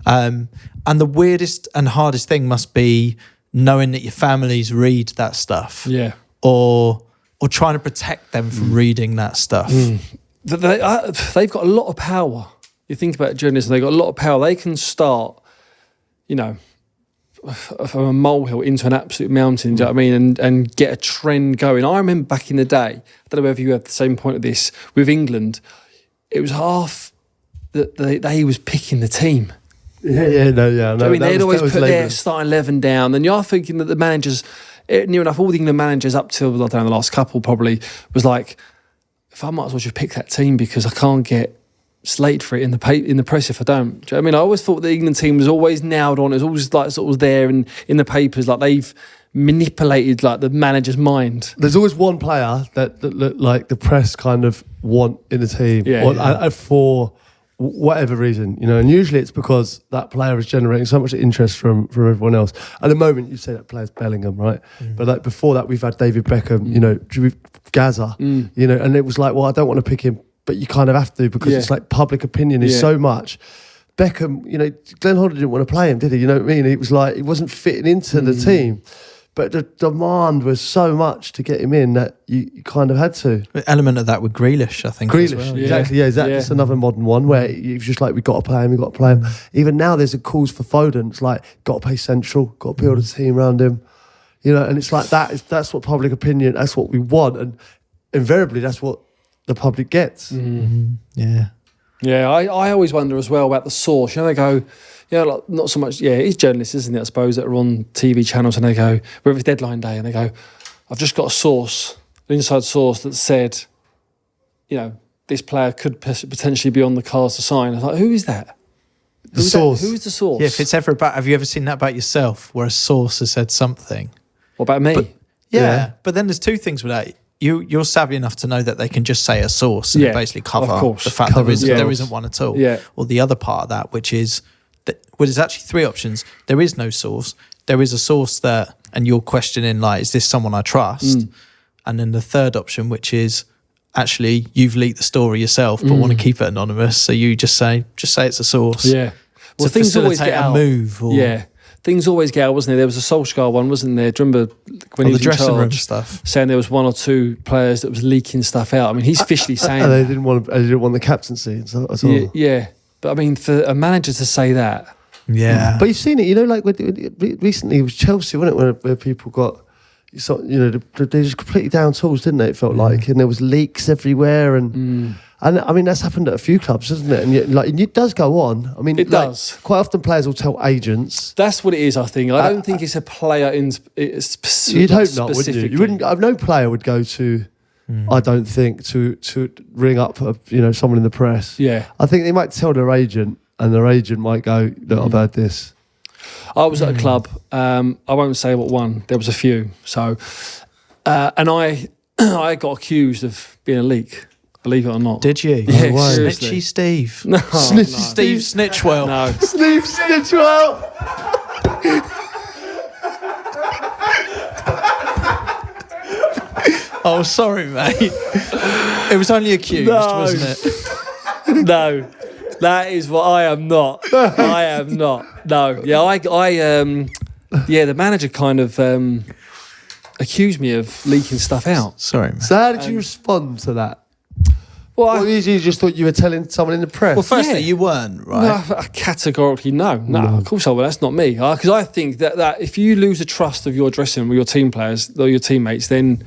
[SPEAKER 3] And the weirdest and hardest thing must be knowing that your families read that stuff, or trying to protect them from reading that stuff.
[SPEAKER 4] They've got a lot of power. You think about journalism; they've got a lot of power. They can start, from a molehill into an absolute mountain, do you know what I mean? And get a trend going. I remember back in the day, I don't know whether you had the same point of this, with England, it was half that they was picking the team.
[SPEAKER 1] No.
[SPEAKER 4] I mean, they'd always put their starting 11 down, and you're thinking that the managers, near enough all the England managers up till, I don't know, the last couple probably, was like, if I might as well just pick that team because I can't get slated for it in the press if I don't. Do you know what I mean? I always thought the England team was always nailed on. It was always like sort of there in the papers, like they've manipulated like the manager's mind.
[SPEAKER 1] There's always one player that like the press kind of want in the team, for whatever reason, and usually it's because that player is generating so much interest from everyone else. At the moment, you say that player's Bellingham, right? But like before that, we've had David Beckham, Gaza, and it was like, well, I don't want to pick him, but you kind of have to because it's like public opinion is so much. Beckham, Glenn Hoddle didn't want to play him, did he? You know what I mean? It was like he wasn't fitting into the team. But the demand was so much to get him in that you kind of had to.
[SPEAKER 3] An element of that with Grealish, I think.
[SPEAKER 1] Grealish,
[SPEAKER 3] as well.
[SPEAKER 1] exactly. Yeah, is that just another modern one where it's just like, we've got to play him, Even now there's a calls for Foden. It's like, got to play central, got to build a team around him. And it's like that's what public opinion, that's what we want. And invariably, that's what the public gets.
[SPEAKER 3] Yeah.
[SPEAKER 4] Yeah, I always wonder as well about the source. They go... like not so much. Yeah, it's journalists, isn't it? I suppose that are on TV channels, and they go, whether it's deadline day, and they go, "I've just got a source, an inside source that said, this player could potentially be on the cards to sign." I was like, "Who is that?
[SPEAKER 1] The source.
[SPEAKER 4] Who is the source?"
[SPEAKER 3] Yeah, if it's ever about, have you ever seen that about yourself, where a source has said something?
[SPEAKER 4] What about me?
[SPEAKER 3] But then there's two things with that. You're savvy enough to know that they can just say a source and basically cover the fact there isn't one at all.
[SPEAKER 4] Yeah.
[SPEAKER 3] Or the other part of that, which is. Well, there's actually three options. There is no source. There is a source that, and you're questioning, like, is this someone I trust? And then the third option, which is actually you've leaked the story yourself, but want to keep it anonymous. So you just say it's a source.
[SPEAKER 4] Yeah. Well, things always get out.
[SPEAKER 3] Move.
[SPEAKER 4] Things always get out, wasn't there? There was a Solskjaer one, wasn't there? Do you remember when he was
[SPEAKER 3] the dressing
[SPEAKER 4] in charge,
[SPEAKER 3] room stuff,
[SPEAKER 4] saying there was one or two players that was leaking stuff out? I mean, he's officially saying
[SPEAKER 1] they didn't want the captaincy at all.
[SPEAKER 4] Yeah. But I mean, for a manager to say that.
[SPEAKER 3] Yeah,
[SPEAKER 1] but you've seen it, like recently it was Chelsea, wasn't it, where people got, they just completely down tools, didn't they? It felt like, and there was leaks everywhere, and I mean that's happened at a few clubs, doesn't it? And it does go on. I mean,
[SPEAKER 4] it does.
[SPEAKER 1] Quite often players will tell agents.
[SPEAKER 4] That's what it is. I think. I don't think it's a player in.
[SPEAKER 1] You'd hope not, wouldn't you? You wouldn't. No player would go to. I don't think to ring up someone in the press.
[SPEAKER 4] Yeah,
[SPEAKER 1] I think they might tell their agent. And their agent might go, look, I've heard this.
[SPEAKER 4] I was at a club. I won't say what one. There was a few. So, and I got accused of being a leak. Believe it or not.
[SPEAKER 3] Did you?
[SPEAKER 4] Yeah,
[SPEAKER 3] Snitchy Steve.
[SPEAKER 4] No,
[SPEAKER 3] Steve Snitchwell.
[SPEAKER 4] No.
[SPEAKER 1] Steve Snitchwell.
[SPEAKER 3] Oh, sorry, mate. It was only accused, wasn't it?
[SPEAKER 4] No. That is what I am not. I am not. No. Yeah, the manager kind of accused me of leaking stuff out.
[SPEAKER 3] Sorry, man.
[SPEAKER 1] So how did you respond to that?
[SPEAKER 4] Well,
[SPEAKER 1] you just thought you were telling someone in the press.
[SPEAKER 3] Well, firstly, you weren't, right?
[SPEAKER 4] No, categorically no. Of course I will. That's not me. Because I think that if you lose the trust of your dressing room with your team players or your teammates, then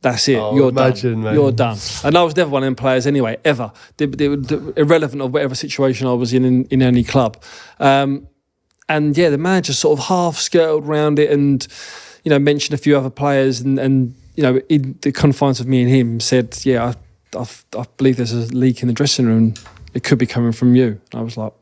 [SPEAKER 4] that's it. You're done.
[SPEAKER 1] Mate.
[SPEAKER 4] You're done. And I was never one of them players anyway, ever. They were irrelevant of whatever situation I was in any club. And the manager sort of half skirtled around it and, mentioned a few other players and in the confines of me and him said, I believe there's a leak in the dressing room. It could be coming from you. And I was like,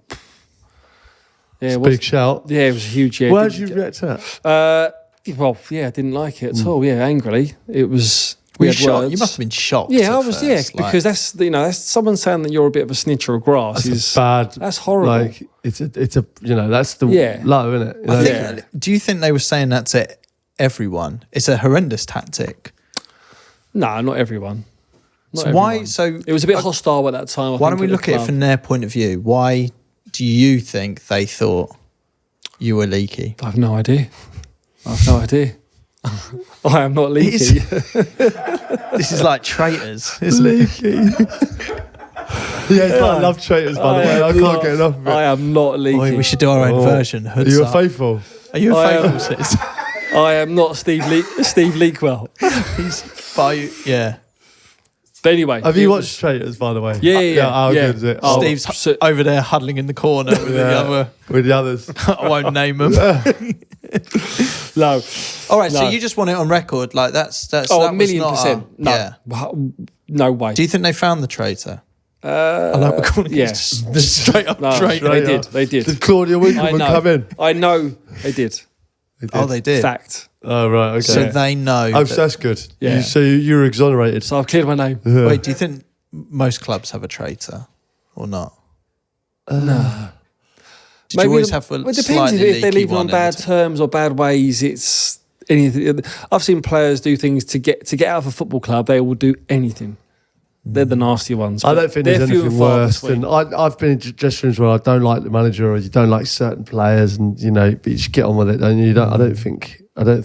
[SPEAKER 1] big shout.
[SPEAKER 4] Yeah, it was huge. Yeah.
[SPEAKER 1] Why did you react to that?
[SPEAKER 4] I didn't like it at all. Yeah, angrily. It was.
[SPEAKER 3] Were you shocked? You must have been shocked.
[SPEAKER 4] Yeah, I was. Yeah, because that's someone saying that you're a bit of a snitch or a grass is
[SPEAKER 1] bad.
[SPEAKER 4] That's horrible.
[SPEAKER 1] Like it's a that's the low, isn't it?
[SPEAKER 3] I think, do you think they were saying that to everyone? It's a horrendous tactic.
[SPEAKER 4] No, not everyone.
[SPEAKER 3] Why? So
[SPEAKER 4] it was a bit hostile at that time.
[SPEAKER 3] Why don't we look at it from their point of view? Why do you think they thought you were leaky?
[SPEAKER 4] I have no idea. I am not leaky.
[SPEAKER 3] This is like traitors, isn't it?
[SPEAKER 1] I love traitors, by the way. I can't get enough of it.
[SPEAKER 4] I am not leaky.
[SPEAKER 3] We should do our own version.
[SPEAKER 1] Are you a faithful?
[SPEAKER 3] Are you a faithful, sis?
[SPEAKER 4] I am not Steve Leakwell.
[SPEAKER 3] Yeah.
[SPEAKER 4] But anyway.
[SPEAKER 1] Have you watched Traitors, by the way?
[SPEAKER 4] Yeah.
[SPEAKER 1] How good is it?
[SPEAKER 3] Steve's over there huddling in the corner with the others. I won't name them.
[SPEAKER 4] No.
[SPEAKER 3] All right, so you just want it on record. Like that's
[SPEAKER 4] that 1,000,000%. No. Yeah. No way.
[SPEAKER 3] Do you think they found the traitor? I like we're calling
[SPEAKER 4] yeah.
[SPEAKER 3] it just straight up
[SPEAKER 4] No,
[SPEAKER 3] trainer.
[SPEAKER 4] they did.
[SPEAKER 1] Did Claudia Winkleman come in?
[SPEAKER 4] I know they did.
[SPEAKER 3] Oh, they did.
[SPEAKER 4] Fact.
[SPEAKER 1] Oh, right, okay.
[SPEAKER 3] So they know.
[SPEAKER 1] Oh, so that's good.
[SPEAKER 4] Yeah.
[SPEAKER 1] So you're exonerated.
[SPEAKER 4] So I've cleared my name.
[SPEAKER 3] Wait, do you think most clubs have a traitor or not?
[SPEAKER 4] No.
[SPEAKER 3] Did you always have a
[SPEAKER 4] It depends
[SPEAKER 3] slightly
[SPEAKER 4] if they're
[SPEAKER 3] leaky
[SPEAKER 4] leaving
[SPEAKER 3] one
[SPEAKER 4] on
[SPEAKER 3] in
[SPEAKER 4] bad
[SPEAKER 3] the team?
[SPEAKER 4] terms or bad ways. It's anything. I've seen players do things to get out of a football club. They will do anything. They're the nastier ones.
[SPEAKER 1] I don't think
[SPEAKER 4] they're
[SPEAKER 1] there's
[SPEAKER 4] few
[SPEAKER 1] anything
[SPEAKER 4] and far
[SPEAKER 1] worse
[SPEAKER 4] between.
[SPEAKER 1] than I've been in dressing rooms where I don't like the manager or you don't like certain players, and you know, but you just get on with it. And you don't. I don't think you're going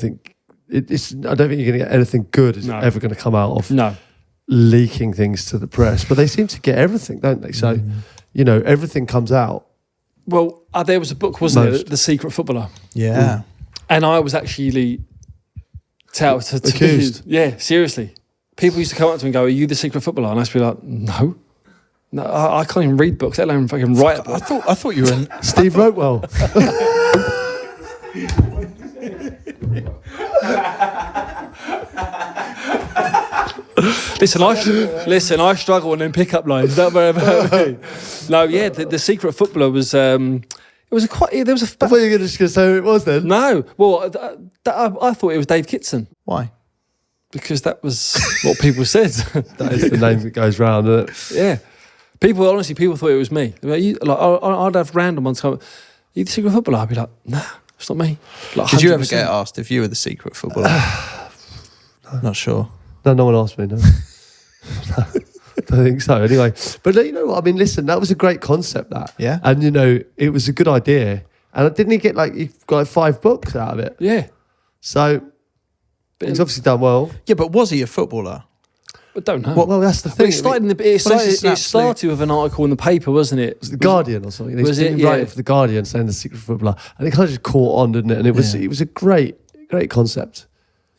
[SPEAKER 1] to get anything good is ever going to come out of leaking things to the press. But they seem to get everything, don't they? So you know, everything comes out.
[SPEAKER 4] Well, there was a book, wasn't there? The Secret Footballer.
[SPEAKER 3] Yeah.
[SPEAKER 4] And I was actually touted to
[SPEAKER 1] Accused.
[SPEAKER 4] Yeah, seriously. People used to come up to me and go, "Are you the secret footballer?" And I'd be like, "No, I can't even read books, let alone fucking write a book."
[SPEAKER 3] I thought you were in.
[SPEAKER 1] Steve Rotewell.
[SPEAKER 4] Listen, I struggle on them pickup lines. Don't worry about me. No, yeah, the secret footballer was. It was a quite. There was a.
[SPEAKER 1] I thought you were just going to say who it was then.
[SPEAKER 4] No, well, I thought it was Dave Kitson
[SPEAKER 3] Why?
[SPEAKER 4] because that was what people said.
[SPEAKER 1] That is the name that goes round, isn't it?
[SPEAKER 4] Yeah, people thought it was me. I'd have random ones come. Are you the secret footballer? I'd be like, nah, it's not me. Like,
[SPEAKER 3] Did you ever
[SPEAKER 4] 100%.
[SPEAKER 3] get asked if you were the secret footballer? Not sure.
[SPEAKER 1] No one asked me. No. Don't think so. Anyway, but you know what? I mean, listen, that was a great concept. That and you know, it was a good idea. And didn't he get he got 5 books out of it?
[SPEAKER 4] Yeah.
[SPEAKER 1] So he's obviously done well.
[SPEAKER 3] Yeah, but was he a footballer?
[SPEAKER 4] I don't know.
[SPEAKER 1] Well, that's the thing.
[SPEAKER 4] It started with an article in the paper, wasn't it?
[SPEAKER 1] It was the Guardian or something.
[SPEAKER 4] Was it?
[SPEAKER 1] He writing for the Guardian saying the secret footballer, and it kind of just caught on, didn't it? And it was a great concept.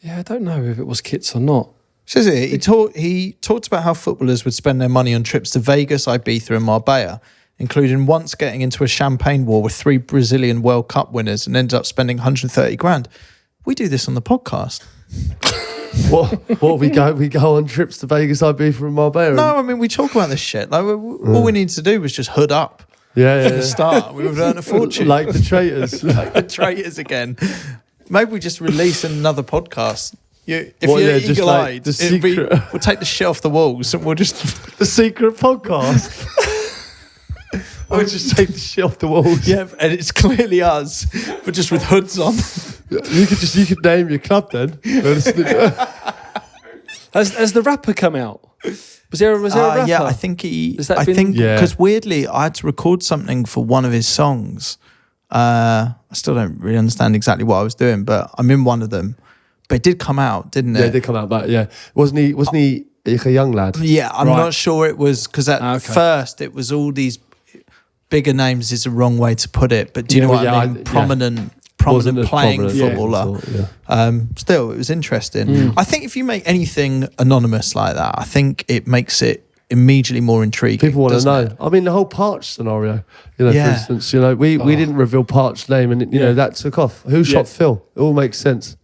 [SPEAKER 4] Yeah, I don't know if it was Kits or not.
[SPEAKER 3] Says it. He talked about how footballers would spend their money on trips to Vegas, Ibiza, and Marbella, including once getting into a champagne war with 3 Brazilian World Cup winners and ended up spending 130 grand. We do this on the podcast.
[SPEAKER 1] What we go on trips to Vegas, Ibiza, and Marbella.
[SPEAKER 3] No, I mean we talk about this shit. Like all we need to do was just hood up.
[SPEAKER 1] Yeah.
[SPEAKER 3] At the start, we would earn a fortune.
[SPEAKER 1] Like the traitors.
[SPEAKER 3] Like the traitors again. Maybe we just release another podcast. If you're eagle-eyed, we'll take the shit off the walls and we'll just
[SPEAKER 1] the secret podcast. We'll just take the shit off the walls.
[SPEAKER 3] Yeah, and it's clearly us, but just with hoods on.
[SPEAKER 1] You could name your club then.
[SPEAKER 4] Has the rapper come out? Was there a rapper?
[SPEAKER 3] Yeah, I think he.
[SPEAKER 4] Has that
[SPEAKER 3] I
[SPEAKER 4] been-
[SPEAKER 3] think
[SPEAKER 1] Yeah.
[SPEAKER 3] because weirdly, I had to record something for one of his songs. I still don't really understand exactly what I was doing, but I'm in one of them. But it did come out, didn't it?
[SPEAKER 1] Yeah, it did come out back. Yeah, wasn't he like a young lad?
[SPEAKER 3] Yeah, I'm
[SPEAKER 4] Right.
[SPEAKER 3] not sure it was because at first it was all these bigger names is the wrong way to put it, but do you know what I mean? Prominent
[SPEAKER 1] Wasn't as
[SPEAKER 3] playing
[SPEAKER 1] prominent,
[SPEAKER 3] footballer.
[SPEAKER 1] yeah.
[SPEAKER 3] Still, it was interesting. I think if you make anything anonymous like that, I think it makes it immediately more intriguing.
[SPEAKER 1] People want to
[SPEAKER 3] doesn't
[SPEAKER 1] know.
[SPEAKER 3] it?
[SPEAKER 1] I mean, the whole Parch scenario. You know,
[SPEAKER 3] Yeah.
[SPEAKER 1] for instance, you know, we didn't reveal Parch's name, and you know that took off. Who shot Phil? It all makes sense.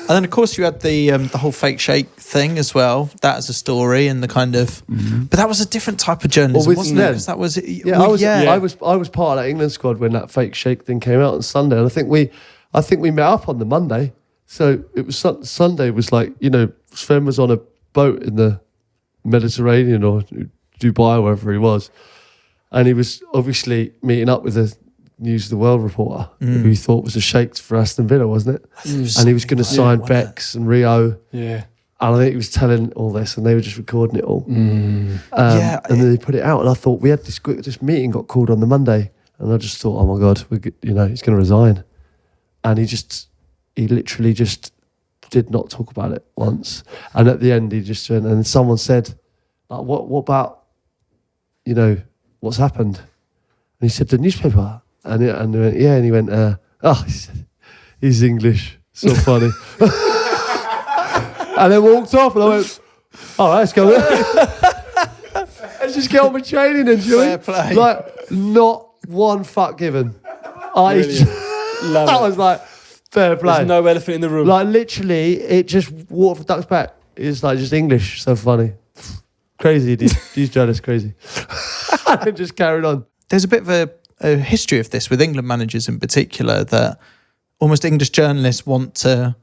[SPEAKER 3] And then, of course, you had the whole fake shake thing as well. That as a story and the kind of, but that was a different type of journalism,
[SPEAKER 1] Well,
[SPEAKER 3] wasn't it? 'Cause that was
[SPEAKER 1] I was part of that England squad when that fake shake thing came out on Sunday, and I think we met up on the Monday. So it was Sunday was like, you know, Sven was on a boat in the Mediterranean or Dubai, wherever he was, and he was obviously meeting up with a News of the World reporter who he thought was a shake for Aston Villa, wasn't it? And he was going to sign Bex and Rio.
[SPEAKER 4] Yeah.
[SPEAKER 1] And I think he was telling all this, and they were just recording it all. And then they put it out, and I thought we had this meeting got called on the Monday, and I just thought, oh my god, he's going to resign, and he literally just did not talk about it once, and at the end he just went, and someone said, like, what about, you know, what's happened? And he said, the newspaper, and he went, yeah, and he went, he said, he's English, so funny. And then walked off, and I went, all right, let's go. Let's just get on with training and
[SPEAKER 3] Fair play.
[SPEAKER 1] Like, not one fuck given.
[SPEAKER 4] Love
[SPEAKER 1] I
[SPEAKER 4] it.
[SPEAKER 1] was like, fair play.
[SPEAKER 4] There's no elephant in the room.
[SPEAKER 1] Like, literally, it just water for duck's back. It's like just English, so funny. crazy. These journalists crazy. And just carried on.
[SPEAKER 3] There's a bit of a history of this with England managers in particular, that almost English journalists want to,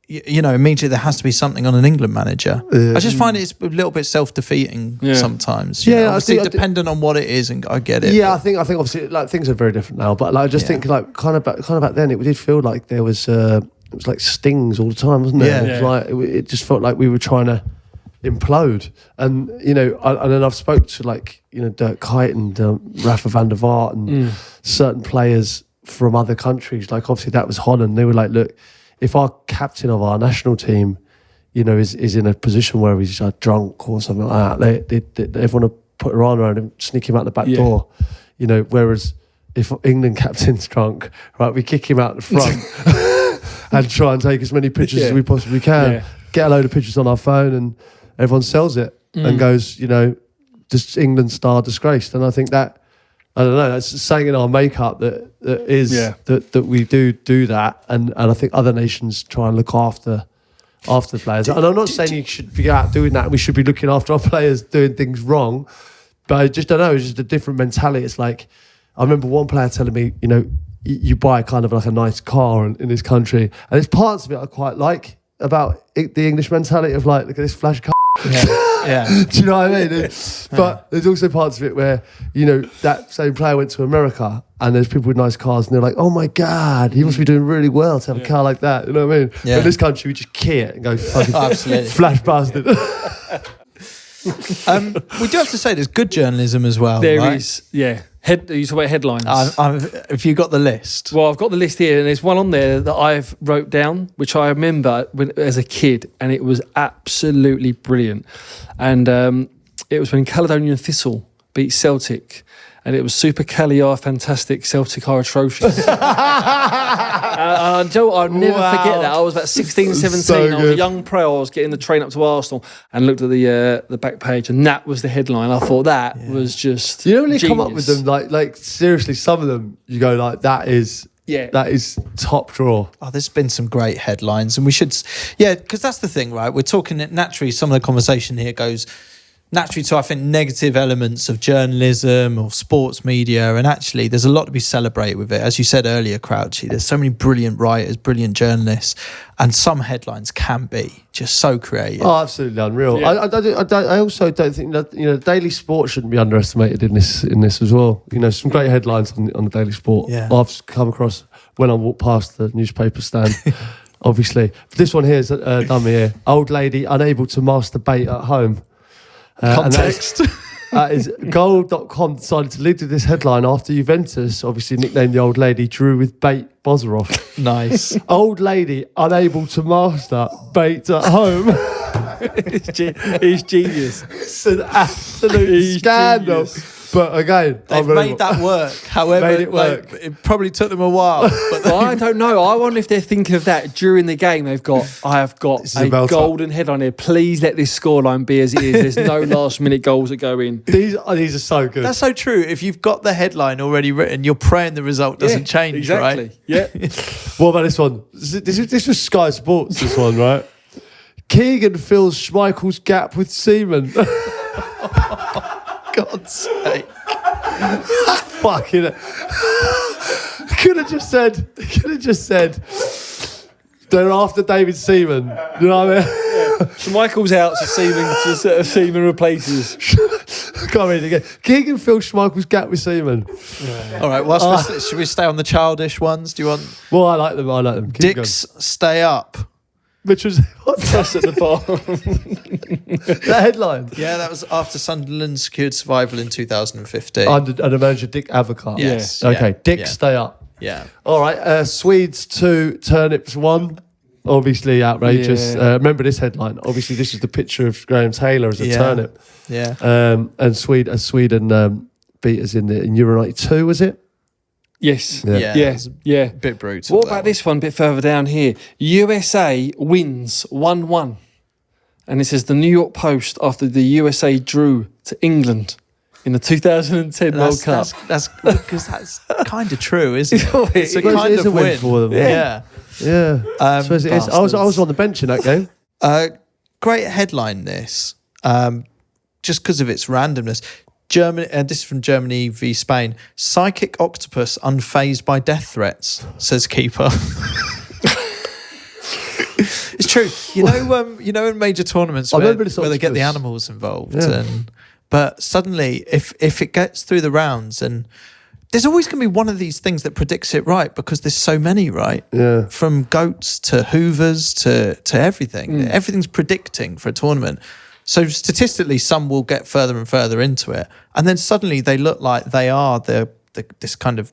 [SPEAKER 3] immediately there has to be something on an England manager. I just find it's a little bit self-defeating sometimes. Obviously dependent on what it is, and I get it.
[SPEAKER 1] Yeah, I think obviously like things are very different now, but like I just think like kind of back then it did feel like there was it was like stings all the time, wasn't it? It was like it just felt like we were trying to implode, and and then I've spoke to like Dirk Kuyt and Rafa van der Vaart and certain players from other countries, like obviously that was Holland. They were like, look, if our captain of our national team, is in a position where he's like drunk or something like that, they everyone will put her arm around him, sneak him out the back door, whereas if England captain's drunk, right, we kick him out the front and try and take as many pictures as we possibly can, get a load of pictures on our phone, and everyone sells it and goes, just England star disgraced. And I think that, I don't know, that's saying in our makeup that that we do that, and I think other nations try and look after the players. And I'm not saying you should be out doing that. We should be looking after our players doing things wrong, but I just don't know. It's just a different mentality. It's like, I remember one player telling me, you buy kind of like a nice car in this country, and there's parts of it I quite like about the English mentality of like, look at this flash car.
[SPEAKER 3] Yeah.
[SPEAKER 1] Do you know what I mean? But there's also parts of it where, that same player went to America and there's people with nice cars and they're like, oh my God, he must be doing really well to have a car like that. You know what I mean?
[SPEAKER 3] Yeah.
[SPEAKER 1] But in this country, we just key it and go fucking
[SPEAKER 3] Absolutely.
[SPEAKER 1] flash past it.
[SPEAKER 3] We do have to say there's good journalism as well.
[SPEAKER 4] There
[SPEAKER 3] right?
[SPEAKER 4] is, yeah. You talk about headlines.
[SPEAKER 3] Have you got the list?
[SPEAKER 4] Well, I've got the list here, and there's one on there that I've wrote down, which I remember as a kid, and it was absolutely brilliant. And it was when Caledonian Thistle beat Celtic, and it was super Cali are fantastic, Celtic are atrocious. Joe, I'll never forget that. I was about 16, 17.
[SPEAKER 1] So
[SPEAKER 4] I was a
[SPEAKER 1] good.
[SPEAKER 4] young pro. I was getting the train up to Arsenal and looked at the back page, and that was the headline. I thought that was just
[SPEAKER 1] You don't really come up
[SPEAKER 4] genius.
[SPEAKER 1] with them like seriously, some of them you go like, that is top drawer.
[SPEAKER 3] Oh, there's been some great headlines, and we should, because that's the thing, right? We're talking it naturally. Some of the conversation here goes naturally to, I think, negative elements of journalism or sports media, and actually there's a lot to be celebrated with it. As you said earlier, Crouchy, there's so many brilliant writers, brilliant journalists, and some headlines can be just so creative.
[SPEAKER 1] Oh, absolutely unreal.
[SPEAKER 4] Yeah.
[SPEAKER 1] I also don't think that Daily Sport shouldn't be underestimated in this as well. Some great headlines on the Daily Sport.
[SPEAKER 3] Yeah.
[SPEAKER 1] I've come across when I walk past the newspaper stand. Obviously, but this one here is done me here. Old lady unable to masturbate at home.
[SPEAKER 3] Context.
[SPEAKER 1] That is Goal.com decided to lead with this headline after Juventus obviously nicknamed the old lady drew with bait Bozarov.
[SPEAKER 3] Nice.
[SPEAKER 1] Old lady unable to master bait at home.
[SPEAKER 4] He's genius.
[SPEAKER 1] It's an absolute scandal.
[SPEAKER 4] Genius.
[SPEAKER 1] But again,
[SPEAKER 3] They've made that work. However,
[SPEAKER 1] Made it work.
[SPEAKER 3] it probably took them a while. But
[SPEAKER 4] Well, I don't know. I wonder if they're thinking of that during the game. I have got
[SPEAKER 1] This is
[SPEAKER 4] a
[SPEAKER 1] a belter.
[SPEAKER 4] golden headline here. Please let this scoreline be as it is. There's no last minute goals that go in.
[SPEAKER 1] these are so good.
[SPEAKER 3] that's so true. If you've got the headline already written, you're praying the result doesn't change,
[SPEAKER 4] exactly.
[SPEAKER 3] right?
[SPEAKER 4] Yeah.
[SPEAKER 1] What about this one? This was Sky Sports, this one, right? Keegan fills Schmeichel's gap with semen.
[SPEAKER 3] God's sake.
[SPEAKER 1] Fucking could have just said they're after David Seaman. You know what I mean?
[SPEAKER 4] Schmeichel's out, so Seaman replaces.
[SPEAKER 1] Can't read it again. Keegan fills Schmeichel's gap with Seaman.
[SPEAKER 3] All right, should we stay on the childish ones? Do you want
[SPEAKER 1] Well, I like them. Keep
[SPEAKER 3] Dicks stay up?
[SPEAKER 1] going. Which was what's
[SPEAKER 4] That's at the bottom.
[SPEAKER 1] that headline?
[SPEAKER 3] Yeah, that was after Sunderland secured survival in 2015.
[SPEAKER 1] Under manager Dick Advocaat.
[SPEAKER 3] Yes.
[SPEAKER 1] Okay,
[SPEAKER 3] Yeah.
[SPEAKER 1] Dick,
[SPEAKER 3] Yeah.
[SPEAKER 1] stay up.
[SPEAKER 3] Yeah.
[SPEAKER 1] All right, Swedes 2, Turnips 1. Obviously outrageous.
[SPEAKER 4] Yeah.
[SPEAKER 1] Remember this headline. Obviously, this is the picture of Graham Taylor as a
[SPEAKER 3] Yeah.
[SPEAKER 1] turnip.
[SPEAKER 3] Yeah.
[SPEAKER 1] And Sweden beat us in Euro 92, was it?
[SPEAKER 4] Yes.
[SPEAKER 1] Yeah.
[SPEAKER 4] Yeah.
[SPEAKER 3] It's
[SPEAKER 4] Yeah.
[SPEAKER 3] a bit brutal.
[SPEAKER 4] What
[SPEAKER 3] that
[SPEAKER 4] about
[SPEAKER 3] one.
[SPEAKER 4] this one a bit further down here? USA wins 1-1. And it says the New York Post after the USA drew to England in the 2010 World Cup.
[SPEAKER 3] That's because that's kind of true, isn't it? It's a
[SPEAKER 1] Well,
[SPEAKER 3] kind
[SPEAKER 1] it is
[SPEAKER 3] of
[SPEAKER 1] a win
[SPEAKER 3] win
[SPEAKER 1] for them.
[SPEAKER 3] Yeah.
[SPEAKER 1] Yeah. I suppose it is. I was
[SPEAKER 3] bastards.
[SPEAKER 1] on the bench in that game.
[SPEAKER 3] Great headline, this. just because of its randomness. Germany, this is from Germany v Spain. Psychic octopus unfazed by death threats, says keeper. It's true. You know, in major tournaments where they get the animals involved, but suddenly, if it gets through the rounds, and there's always going to be one of these things that predicts it right because there's so many, right?
[SPEAKER 1] Yeah.
[SPEAKER 3] From goats to hoovers to everything. Everything's predicting for a tournament. So statistically, some will get further and further into it, and then suddenly they look like they are this kind of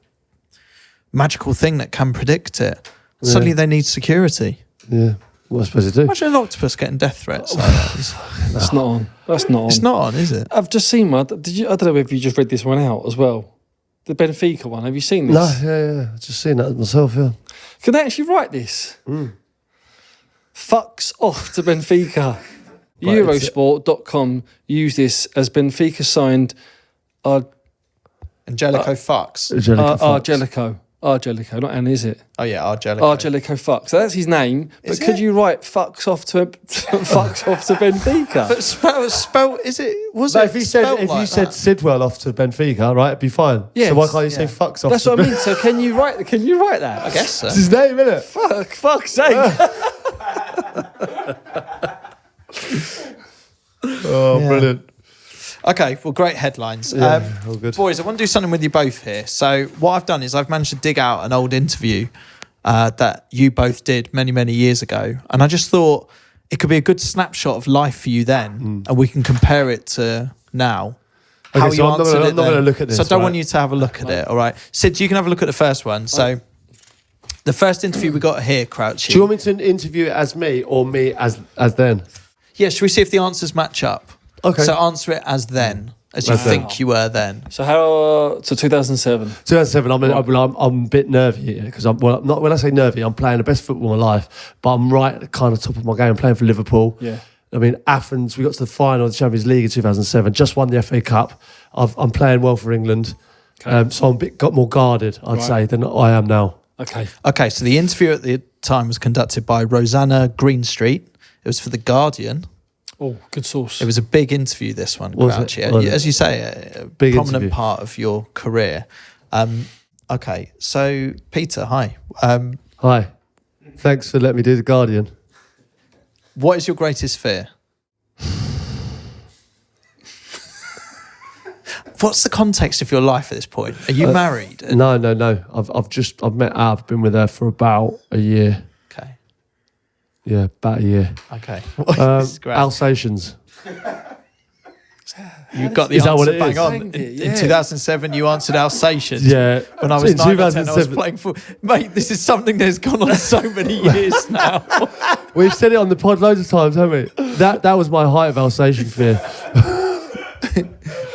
[SPEAKER 3] magical thing that can predict it. Suddenly they need security.
[SPEAKER 1] Yeah. What am I supposed to do?
[SPEAKER 3] Imagine an octopus getting death threats. Like that.
[SPEAKER 4] That's not on. That's not on.
[SPEAKER 3] It's not on, is it?
[SPEAKER 4] I've just seen one. I don't know if you just read this one out as well. The Benfica one. Have you seen this?
[SPEAKER 1] No, yeah. I've just seen that myself, yeah.
[SPEAKER 4] Can they actually write this? Fucks off to Benfica.
[SPEAKER 1] Right,
[SPEAKER 4] Eurosport.com used this as Benfica signed
[SPEAKER 3] Angelico fucks.
[SPEAKER 4] Argelico, not Anne, is it?
[SPEAKER 3] Oh yeah, Argelico.
[SPEAKER 4] Argelico fucks. So that's his name. But could you write fucks off to Benfica?
[SPEAKER 3] But spell is it? Was
[SPEAKER 1] No,
[SPEAKER 3] it?
[SPEAKER 1] if you said Sidwell off to Benfica, right, it'd be fine.
[SPEAKER 4] Yes.
[SPEAKER 1] So why can't you say fucks off?
[SPEAKER 4] That's what I mean. So can you write that?
[SPEAKER 3] I guess so.
[SPEAKER 1] It's his name, isn't it?
[SPEAKER 4] Fuck's sake.
[SPEAKER 1] Oh,
[SPEAKER 3] Yeah.
[SPEAKER 1] brilliant.
[SPEAKER 3] Okay, well, great headlines.
[SPEAKER 1] All good.
[SPEAKER 3] Boys, I want to do something with you both here. So what I've done is I've managed to dig out an old interview that you both did many, many years ago. And I just thought it could be a good snapshot of life for you then. And we can compare it to now.
[SPEAKER 1] Okay, so I'm not going to look at this.
[SPEAKER 3] So I don't want you to have a look at it, all right? Sid, you can have a look at the first one. So the first interview we got here, Crouchy.
[SPEAKER 1] Do you want me to interview it as me or me as then?
[SPEAKER 3] Yeah, should we see if the answers match up?
[SPEAKER 1] Okay.
[SPEAKER 3] So answer it as then, as you think you were then.
[SPEAKER 4] So 2007.
[SPEAKER 1] 2007, I'm a bit nervy because not when I say nervy, I'm playing the best football of my life, but I'm right at the kind of top of my game. I'm playing for Liverpool.
[SPEAKER 4] Yeah.
[SPEAKER 1] I mean, Athens, we got to the final of the Champions League in 2007, just won the FA Cup. I'm playing well for England.
[SPEAKER 4] Okay.
[SPEAKER 1] So I'm got more guarded, I'd say, than I am now.
[SPEAKER 3] Okay, so the interview at the time was conducted by Rosanna Greenstreet. It was for The Guardian.
[SPEAKER 4] Oh, good source.
[SPEAKER 3] It was a big interview, this one,
[SPEAKER 1] Was
[SPEAKER 3] Crouchy.
[SPEAKER 1] it? Was it?
[SPEAKER 3] As you say, a
[SPEAKER 1] Big
[SPEAKER 3] prominent
[SPEAKER 1] interview.
[SPEAKER 3] part of your career. Okay, so Peter, hi.
[SPEAKER 1] Hi. Thanks for letting me do The Guardian.
[SPEAKER 3] What is your greatest fear? What's the context of your life at this point? Are you married?
[SPEAKER 1] No. I've met Ab, been with her for about a year.
[SPEAKER 3] Okay.
[SPEAKER 1] Yeah, about a year.
[SPEAKER 3] Okay.
[SPEAKER 1] Um,
[SPEAKER 3] Great.
[SPEAKER 1] Alsatians.
[SPEAKER 3] You got the
[SPEAKER 1] Is that what
[SPEAKER 3] answer
[SPEAKER 1] it
[SPEAKER 3] bang
[SPEAKER 1] is?
[SPEAKER 3] on.
[SPEAKER 4] Banged it,
[SPEAKER 3] In 2007, you answered Alsatians.
[SPEAKER 1] Yeah.
[SPEAKER 3] When I was
[SPEAKER 1] In
[SPEAKER 3] 9 or 10, I was
[SPEAKER 1] 2007.
[SPEAKER 3] playing football. Mate, this is something that's gone on so many years now.
[SPEAKER 1] We've said it on the pod loads of times, haven't we? That was my height of Alsatian fear.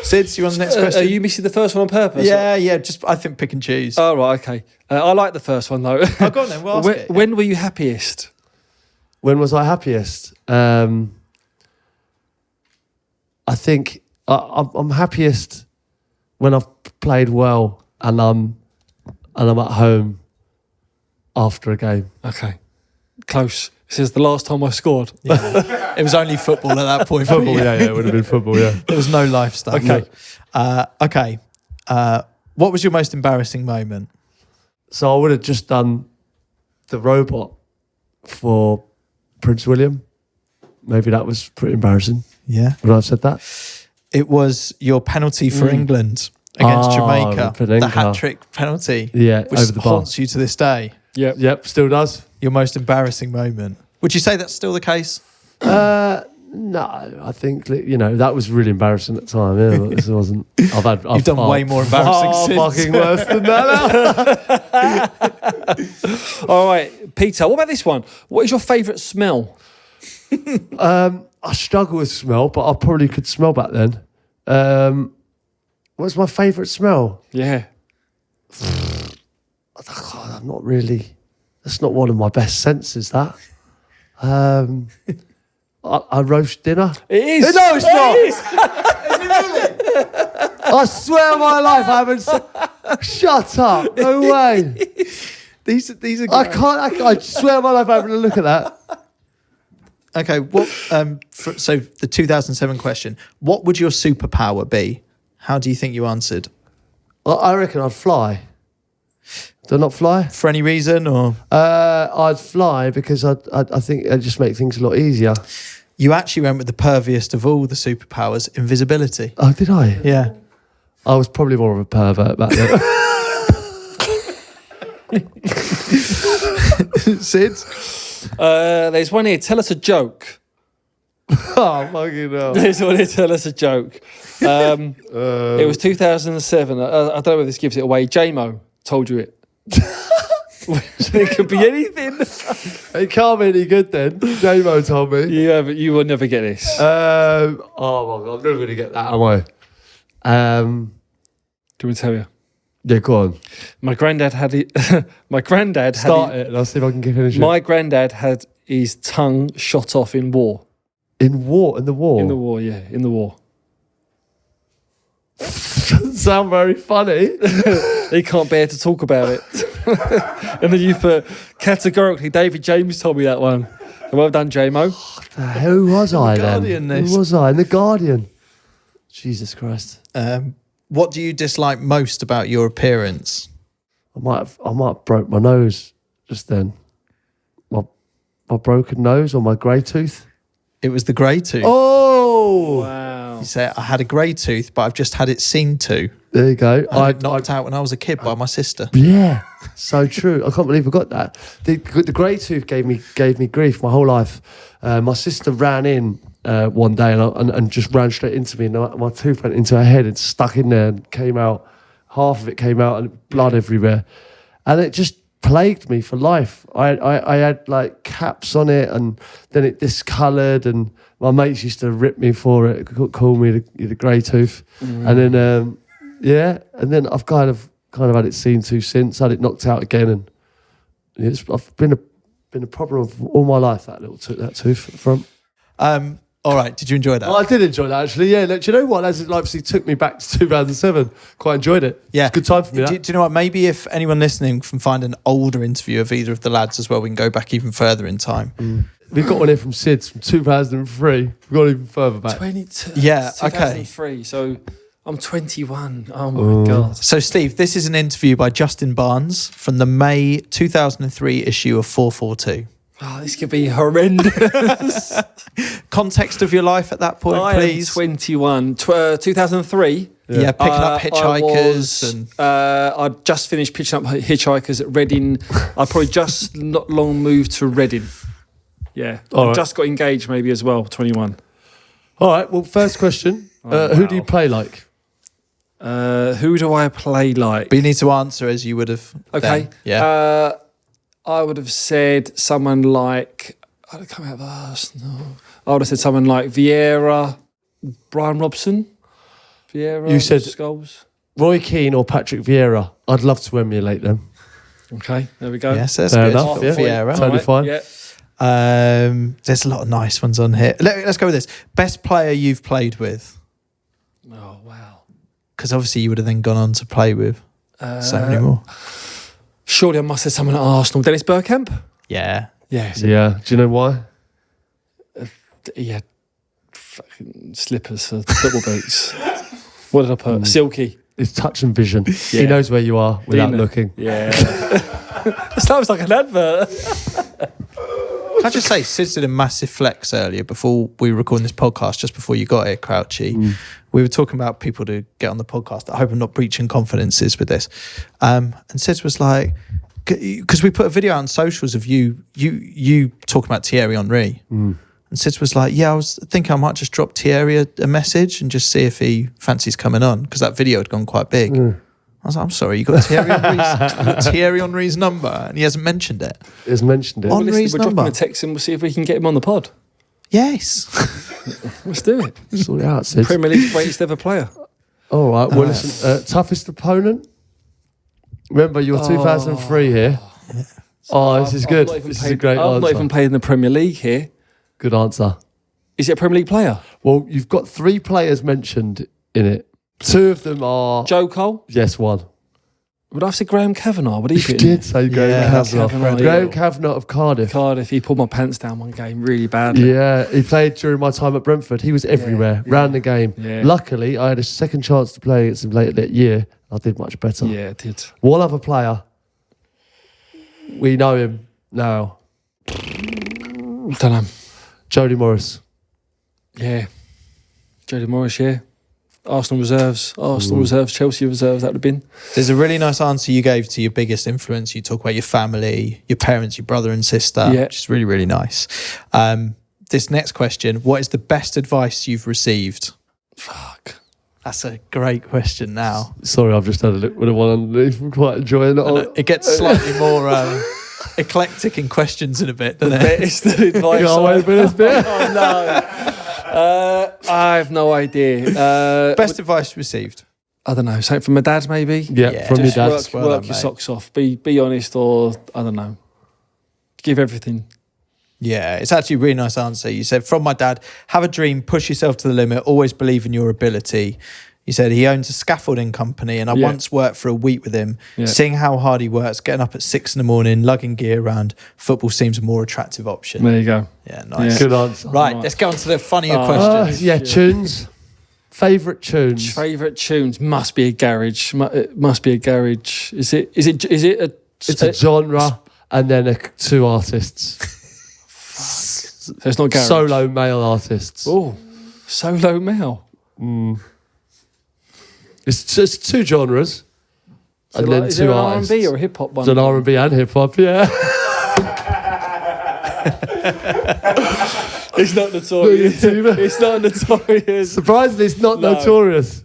[SPEAKER 3] Sid, you on the next question?
[SPEAKER 4] Are you missing the first one on purpose?
[SPEAKER 3] Yeah, just I think pick and choose.
[SPEAKER 4] Oh, right, okay. I like the first one, though.
[SPEAKER 3] Oh, go on then, we'll ask it.
[SPEAKER 4] When were you happiest?
[SPEAKER 1] When was I happiest? I think I'm happiest when I've played well and I'm at home after a game.
[SPEAKER 4] Okay. Close. This is the last time I scored.
[SPEAKER 3] Yeah. It was only football at that point.
[SPEAKER 1] Football, yeah, it would have been football, yeah.
[SPEAKER 3] There was no lifestyle.
[SPEAKER 4] Okay.
[SPEAKER 3] Okay. What was your most embarrassing moment?
[SPEAKER 1] So I would have just done the robot for Prince William. Maybe that was pretty embarrassing.
[SPEAKER 3] Yeah.
[SPEAKER 1] Would I have said that?
[SPEAKER 3] It was your penalty for England against Jamaica.
[SPEAKER 1] Panenka.
[SPEAKER 3] The hat-trick penalty.
[SPEAKER 1] Yeah,
[SPEAKER 3] which
[SPEAKER 1] over the bar.
[SPEAKER 3] haunts you to this day.
[SPEAKER 1] Yep, still does.
[SPEAKER 3] Your most embarrassing moment. Would you say that's still the case?
[SPEAKER 1] No, I think that was really embarrassing at the time. Yeah, but this wasn't. You've
[SPEAKER 3] done way more embarrassing since.
[SPEAKER 1] Fucking worse than that.
[SPEAKER 4] All right, Peter, what about this one? What is your favourite smell?
[SPEAKER 1] I struggle with smell, but I probably could smell back then. What's my favourite smell?
[SPEAKER 4] Yeah.
[SPEAKER 1] I'm not really. That's not one of my best senses. That. I roast dinner.
[SPEAKER 4] It is.
[SPEAKER 1] No, it's not. I swear on my life, I haven't. Shut up! No way.
[SPEAKER 3] These are.
[SPEAKER 1] I can't. I swear on my life, I haven't look at that.
[SPEAKER 3] Okay, what? So the 2007 question: what would your superpower be? How do you think you answered?
[SPEAKER 1] I reckon I'd fly. Do I not fly?
[SPEAKER 3] For any reason, or
[SPEAKER 1] I'd fly because I think it'd just make things a lot easier.
[SPEAKER 3] you actually went with the perviest of all the superpowers, invisibility?
[SPEAKER 1] Oh, did I?
[SPEAKER 3] Yeah.
[SPEAKER 1] I was probably more of a pervert back then.
[SPEAKER 3] Sid?
[SPEAKER 4] There's one here. Tell us a joke.
[SPEAKER 1] Oh, fucking hell.
[SPEAKER 4] There's one here. Tell us a joke. It was 2007. I don't know whether this gives it away. J-Mo told you it. It could be anything.
[SPEAKER 1] It can't be any good then. J-Mo told me.
[SPEAKER 4] You will never get this.
[SPEAKER 1] Oh my God, I'm never going to get that, am I?
[SPEAKER 4] Do you want me to tell you?
[SPEAKER 1] Yeah, go on.
[SPEAKER 4] My granddad had it. My granddad had
[SPEAKER 1] Start it and I'll see if I can finish it.
[SPEAKER 4] My granddad had his tongue shot off in war.
[SPEAKER 1] In war? In the war?
[SPEAKER 4] In the war, yeah, in the war.
[SPEAKER 1] Sound very funny.
[SPEAKER 4] He can't bear to talk about it. And then you put categorically, David James told me that one. Well done, J-Mo.
[SPEAKER 1] Who was I then?
[SPEAKER 3] Guardian, this.
[SPEAKER 1] Who was I? In The Guardian. Jesus Christ.
[SPEAKER 3] What do you dislike most about your appearance?
[SPEAKER 1] I might have broke my nose just then. My broken nose or my grey tooth.
[SPEAKER 3] It was the grey tooth.
[SPEAKER 1] Oh!
[SPEAKER 4] Wow.
[SPEAKER 3] You say, I had a grey tooth, but I've just had it seen to.
[SPEAKER 1] There you go.
[SPEAKER 3] I got knocked out when I was a kid by my sister.
[SPEAKER 1] Yeah, so true. I can't believe I got that. The grey tooth gave me grief my whole life. My sister ran in one day and just ran straight into me, and my tooth went into her head and stuck in there and came out. Half of it came out and blood everywhere, and it just plagued me for life. I had like caps on it, and then it discoloured, and my mates used to rip me for it, call me the grey tooth, and then and then I've kind of had it seen to since. Had it knocked out again, and I've been a problem of all my life. That tooth at the front.
[SPEAKER 3] All right, did you enjoy that?
[SPEAKER 1] Oh, I did enjoy that actually. Yeah, look, do you know what? That obviously took me back to 2007. Quite enjoyed it.
[SPEAKER 3] Yeah.
[SPEAKER 1] It's a good time for me.
[SPEAKER 3] Do you know what? Maybe if anyone listening can find an older interview of either of the lads as well, we can go back even further in time.
[SPEAKER 1] We've got one here from Sid's from 2003. We've gone even further back.
[SPEAKER 4] 22.
[SPEAKER 3] Yeah, okay.
[SPEAKER 4] 2003. So I'm 21. Oh my God.
[SPEAKER 3] So, Steve, this is an interview by Justin Barnes from the May 2003 issue of 442.
[SPEAKER 4] Oh, this could be horrendous.
[SPEAKER 3] Context of your life at that point, please.
[SPEAKER 4] I am 21. 2003.
[SPEAKER 3] Yeah, picking up hitchhikers.
[SPEAKER 4] I'd just finished picking up hitchhikers at Reading. I probably just not long moved to Reading. Yeah. I just got engaged maybe as well, 21.
[SPEAKER 1] All right, well, first question. Who do you play like?
[SPEAKER 4] Who do I play like?
[SPEAKER 3] But you need to answer as you would have.
[SPEAKER 4] Okay.
[SPEAKER 3] Then. Yeah.
[SPEAKER 4] I would have said someone like... I would have said someone like Vieira, Brian Robson. Vieira,
[SPEAKER 1] You said-
[SPEAKER 4] Scholes.
[SPEAKER 1] Roy Keane or Patrick Vieira? I'd love to emulate them.
[SPEAKER 4] Okay, there we go.
[SPEAKER 3] Yes, that's
[SPEAKER 1] Fair
[SPEAKER 3] good.
[SPEAKER 1] enough,
[SPEAKER 3] For
[SPEAKER 1] yeah.
[SPEAKER 3] Vieira.
[SPEAKER 1] Totally fine.
[SPEAKER 4] Yeah.
[SPEAKER 3] There's a lot of nice ones on here. Let's go with this. Best player you've played with?
[SPEAKER 4] Oh, wow.
[SPEAKER 3] Because obviously you would have then gone on to play with so many more.
[SPEAKER 4] Surely I must have someone at Arsenal. Dennis Bergkamp?
[SPEAKER 3] Yeah.
[SPEAKER 4] Yeah.
[SPEAKER 1] Yeah. Do you know why?
[SPEAKER 4] He had fucking slippers for football boots. What did I put? Silky.
[SPEAKER 1] It's touch and vision.
[SPEAKER 4] Yeah.
[SPEAKER 1] He knows where you are without
[SPEAKER 4] Dino.
[SPEAKER 1] looking.
[SPEAKER 4] Yeah. It sounds like an advert.
[SPEAKER 3] Can I just say, Sid did a massive flex earlier before we were recording this podcast, just before you got here, Crouchy. We were talking about people to get on the podcast. I hope I'm not breaching confidences with this. And Sid was like, because we put a video out on socials of you talking about Thierry Henry. And Sid was like, yeah, I was thinking I might just drop Thierry a message and just see if he fancies coming on, because that video had gone quite big. I was like, I'm sorry, you got Thierry Henry's number and he hasn't mentioned it.
[SPEAKER 1] He has mentioned it.
[SPEAKER 3] On-
[SPEAKER 4] We'll
[SPEAKER 3] Henry's
[SPEAKER 4] drop him
[SPEAKER 3] number.
[SPEAKER 4] a text and we'll see if we can get him on the pod.
[SPEAKER 3] Yes.
[SPEAKER 4] Let's do it.
[SPEAKER 1] Sort it out, Sid.
[SPEAKER 4] Premier League's greatest ever player.
[SPEAKER 1] All right. Well, listen. Toughest opponent? Remember, you're 2003 here. Oh, this is good. This is a great
[SPEAKER 4] I've not even
[SPEAKER 1] answer.
[SPEAKER 4] played in the Premier League here.
[SPEAKER 1] Good answer.
[SPEAKER 4] Is it a Premier League player?
[SPEAKER 1] Well, you've got 3 players mentioned in it. 2 of them are...
[SPEAKER 4] Joe Cole?
[SPEAKER 1] Yes, 1.
[SPEAKER 4] Would I have said Graham Kavanagh? Would he
[SPEAKER 1] You
[SPEAKER 4] be?
[SPEAKER 1] did say Graham Kavanagh.
[SPEAKER 4] Kavanagh,
[SPEAKER 1] Graham
[SPEAKER 4] yeah.
[SPEAKER 1] Kavanagh of Cardiff.
[SPEAKER 4] Cardiff. He pulled my pants down one game really badly.
[SPEAKER 1] Yeah, he played during my time at Brentford. He was everywhere, ran the game.
[SPEAKER 4] Yeah.
[SPEAKER 1] Luckily, I had a second chance to play against him later that year. I did much better.
[SPEAKER 4] Yeah, it did.
[SPEAKER 1] One other player, we know him now.
[SPEAKER 4] Don't know.
[SPEAKER 1] Jody Morris.
[SPEAKER 4] Yeah. Jody Morris, yeah. Arsenal reserves, Chelsea reserves, that would have been.
[SPEAKER 3] There's a really nice answer you gave to your biggest influence. You talk about your family, your parents, your brother and sister, which is really, really nice. This next question, what is the best advice you've received?
[SPEAKER 4] Fuck.
[SPEAKER 3] That's a great question now.
[SPEAKER 1] Sorry, I've just had a look with the one underneath. I'm quite enjoying it.
[SPEAKER 3] It gets slightly more eclectic in questions in a bit, doesn't it?
[SPEAKER 4] It's the advice.
[SPEAKER 1] You can't wait for this bit.
[SPEAKER 4] Oh, no. I have no idea.
[SPEAKER 3] Best advice received?
[SPEAKER 4] I don't know. Something from my dad, maybe.
[SPEAKER 1] Yeah, from your
[SPEAKER 4] Just
[SPEAKER 1] dad.
[SPEAKER 4] work,
[SPEAKER 3] Well
[SPEAKER 4] work
[SPEAKER 3] done,
[SPEAKER 4] your
[SPEAKER 3] mate.
[SPEAKER 4] socks off. Be honest, or I don't know. Give everything.
[SPEAKER 3] Yeah, it's actually a really nice answer. You said, from my dad, have a dream, push yourself to the limit, always believe in your ability. He said he owns a scaffolding company and I once worked for a week with him.
[SPEAKER 4] Yeah.
[SPEAKER 3] Seeing how hard he works, getting up at 6 a.m, lugging gear around, football seems a more attractive option.
[SPEAKER 4] There you go.
[SPEAKER 3] Yeah, nice.
[SPEAKER 1] Good answer.
[SPEAKER 3] Right, let's get on to the funnier questions.
[SPEAKER 1] Yeah, tunes. Favourite tunes.
[SPEAKER 4] Favourite tunes must be a garage. It must be a garage. Is it a?
[SPEAKER 1] It's a genre and then two artists.
[SPEAKER 4] So it's not garage.
[SPEAKER 1] Solo male artists.
[SPEAKER 4] Oh, solo male.
[SPEAKER 1] It's two genres.
[SPEAKER 4] So
[SPEAKER 1] and
[SPEAKER 4] like,
[SPEAKER 1] then
[SPEAKER 4] is
[SPEAKER 1] two
[SPEAKER 4] there an
[SPEAKER 1] artists.
[SPEAKER 4] R&B or a hip hop one?
[SPEAKER 1] It's an R&B and hip hop, yeah.
[SPEAKER 4] It's not notorious. It's not notorious.
[SPEAKER 1] Surprisingly, it's not
[SPEAKER 4] No.
[SPEAKER 1] notorious.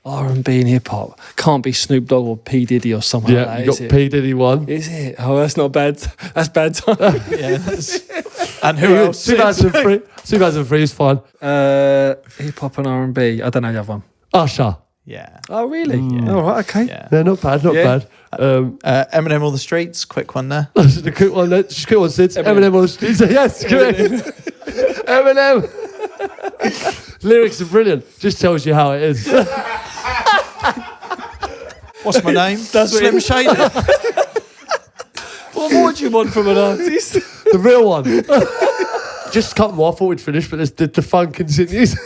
[SPEAKER 4] R&B and hip hop can't be Snoop Dogg or P Diddy or something
[SPEAKER 1] Yeah,
[SPEAKER 4] like that.
[SPEAKER 1] you
[SPEAKER 4] Is
[SPEAKER 1] got
[SPEAKER 4] it?
[SPEAKER 1] P Diddy one.
[SPEAKER 4] Is it? Oh, that's not bad. That's bad time.
[SPEAKER 3] Yeah, and who else?
[SPEAKER 1] 2003 is fine.
[SPEAKER 4] Hip hop and R&B. I don't know the other one.
[SPEAKER 1] Usher.
[SPEAKER 3] Yeah.
[SPEAKER 4] Oh, really? All right. Okay.
[SPEAKER 3] Yeah.
[SPEAKER 1] Yeah, not bad, not
[SPEAKER 4] Yeah.
[SPEAKER 1] bad.
[SPEAKER 3] Eminem on the streets, quick one there.
[SPEAKER 1] That's the quick one. Just quick one, Sid. Eminem on the streets. Yes, correct. Eminem. Lyrics are brilliant. Just tells you how it is.
[SPEAKER 3] What's my name?
[SPEAKER 4] That's what
[SPEAKER 3] Slim
[SPEAKER 4] it-
[SPEAKER 3] Shady.
[SPEAKER 4] What more do you want from an artist?
[SPEAKER 1] The real one. Just cut them off. I thought we'd finish, but the fun continues.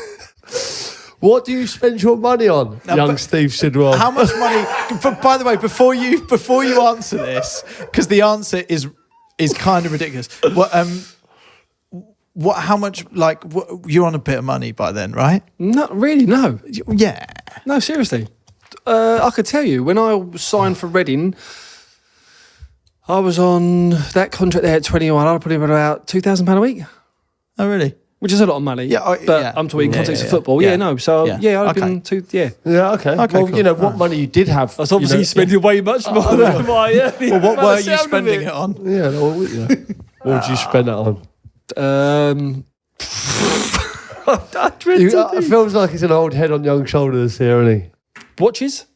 [SPEAKER 1] What do you spend your money on, young Steve Sidwell?
[SPEAKER 3] How much money? But by the way, before you answer this, because the answer is kind of ridiculous. What? How much? Like, you're on a bit of money by then, right?
[SPEAKER 4] Not really. No.
[SPEAKER 3] Yeah.
[SPEAKER 4] No. Seriously. I could tell you when I signed for Reading, I was on that contract there at 21. I'd put in about £2,000 a week,
[SPEAKER 3] Oh, really?
[SPEAKER 4] which is a lot of money.
[SPEAKER 3] Yeah,
[SPEAKER 4] but
[SPEAKER 3] yeah.
[SPEAKER 4] I'm talking in
[SPEAKER 3] Yeah,
[SPEAKER 4] context
[SPEAKER 3] yeah,
[SPEAKER 4] of football.
[SPEAKER 3] yeah.
[SPEAKER 4] Yeah, no. So
[SPEAKER 3] Yeah.
[SPEAKER 4] I'd
[SPEAKER 3] Okay.
[SPEAKER 4] been two. Yeah.
[SPEAKER 1] Yeah, okay.
[SPEAKER 3] Okay,
[SPEAKER 1] Well,
[SPEAKER 3] cool.
[SPEAKER 1] you know, what money you did have.
[SPEAKER 4] That's obviously
[SPEAKER 1] you know,
[SPEAKER 4] spending way much more than my.
[SPEAKER 3] Well, what were you spending it on?
[SPEAKER 1] Yeah, no, what would you spend that on? It feels like it's an old head on young shoulders here, isn't he?
[SPEAKER 4] Watches?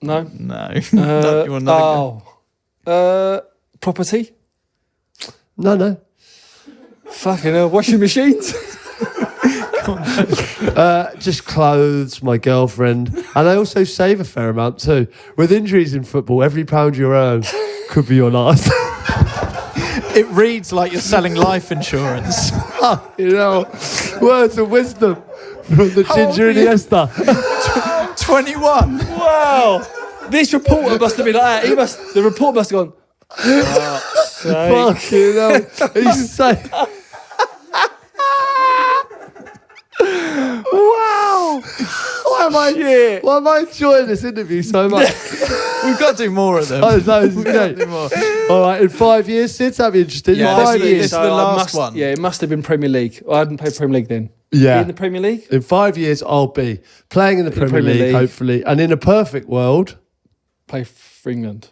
[SPEAKER 4] No.
[SPEAKER 3] No. No, you want another go?
[SPEAKER 4] Property?
[SPEAKER 1] No.
[SPEAKER 4] Fucking hell, washing machines?
[SPEAKER 1] Just clothes, my girlfriend. And I also save a fair amount too. With injuries in football, every pound you earn could be your last.
[SPEAKER 3] It reads like you're selling life insurance.
[SPEAKER 1] You know, words of wisdom from the
[SPEAKER 3] How old
[SPEAKER 1] ginger
[SPEAKER 3] were you?
[SPEAKER 1] Iniesta.
[SPEAKER 3] 21.
[SPEAKER 4] Wow. This reporter must have been like that. The report must have gone,
[SPEAKER 1] Fuck, you know. He's saying... Wow! Why am I enjoying this interview so much?
[SPEAKER 3] We've got to do more of them.
[SPEAKER 1] Oh, no, it's
[SPEAKER 3] We've got to
[SPEAKER 1] great.
[SPEAKER 3] do more.
[SPEAKER 1] All right, in 5 years, Sid, that'd be interesting.
[SPEAKER 3] Yeah,
[SPEAKER 1] in
[SPEAKER 3] this
[SPEAKER 1] 5
[SPEAKER 3] is-
[SPEAKER 1] years.
[SPEAKER 3] this is the last one.
[SPEAKER 4] Yeah, it must have been Premier League. I hadn't played Premier League then.
[SPEAKER 1] Yeah.
[SPEAKER 4] In the Premier League?
[SPEAKER 1] In 5 years, I'll be playing in the Premier
[SPEAKER 4] Premier
[SPEAKER 1] League,
[SPEAKER 4] League.
[SPEAKER 1] hopefully. And in a perfect world,
[SPEAKER 4] Play for England.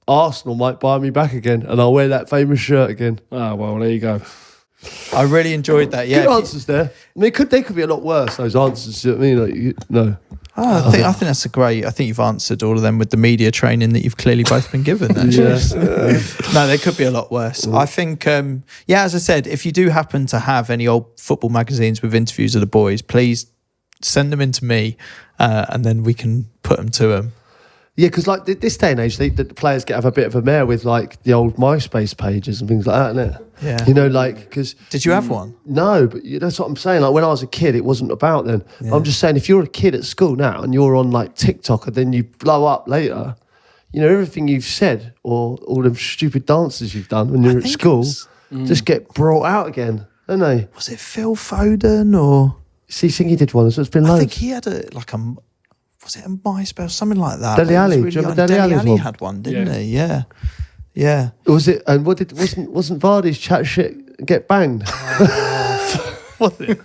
[SPEAKER 1] Arsenal might buy me back again and I'll wear that famous shirt again.
[SPEAKER 4] Oh, well, there you go.
[SPEAKER 3] I really enjoyed that. Yeah.
[SPEAKER 1] Good answers there. I mean, they could be a lot worse, those answers. You know what I mean? Like, no.
[SPEAKER 3] I think that's a great. I think you've answered all of them with the media training that you've clearly both been given. Actually. No, they could be a lot worse. I think, as I said, if you do happen to have any old football magazines with interviews of the boys, please send them in to me, and then we can put them to him.
[SPEAKER 1] Yeah, because like this day and age, the players have a bit of a mare with like the old MySpace pages and things like that, isn't it?
[SPEAKER 3] Yeah.
[SPEAKER 1] You know, like because
[SPEAKER 3] Did you have one?
[SPEAKER 1] no, but that's what I'm saying. Like when I was a kid, it wasn't about then.
[SPEAKER 3] Yeah.
[SPEAKER 1] I'm just saying, if you're a kid at school now and you're on like TikTok and then you blow up later, you know, everything you've said or all the stupid dances you've done when you're at school just get brought out again, don't they?
[SPEAKER 3] Was it Phil Foden or?
[SPEAKER 1] See, he did one, so it's been loads.
[SPEAKER 3] I think he had was it a MySpace, something like that?
[SPEAKER 1] Dele
[SPEAKER 3] It was
[SPEAKER 1] Alli.
[SPEAKER 3] really
[SPEAKER 1] Do you remember
[SPEAKER 3] young.
[SPEAKER 1] Dele Alli's
[SPEAKER 3] Alli
[SPEAKER 1] one?
[SPEAKER 3] had one, didn't
[SPEAKER 4] Yeah.
[SPEAKER 3] he? Yeah. Yeah.
[SPEAKER 1] Was it? And wasn't Vardy's chat shit get banged?
[SPEAKER 3] Was it?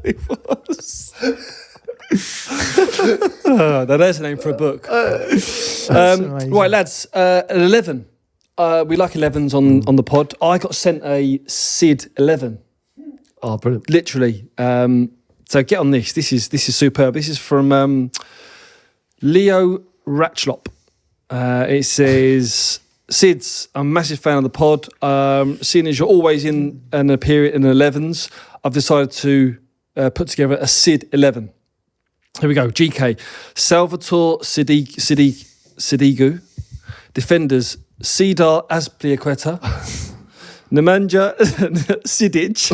[SPEAKER 4] It was. Now there's a name for a book.
[SPEAKER 3] amazing.
[SPEAKER 4] Right, lads, an 11. We like 11s on the pod. I got sent a Sid 11,
[SPEAKER 1] Oh, brilliant!
[SPEAKER 4] literally. So get on this. This is superb. This is from Leo Ratchlop. It says, Sids, I'm a massive fan of the pod. Seeing as you're always in a period in the 11s, I've decided to put together a Sid 11. Here we go. GK. Salvatore Sidigu. Defenders, Cedar Azpilicueta. Nemanja Sidic.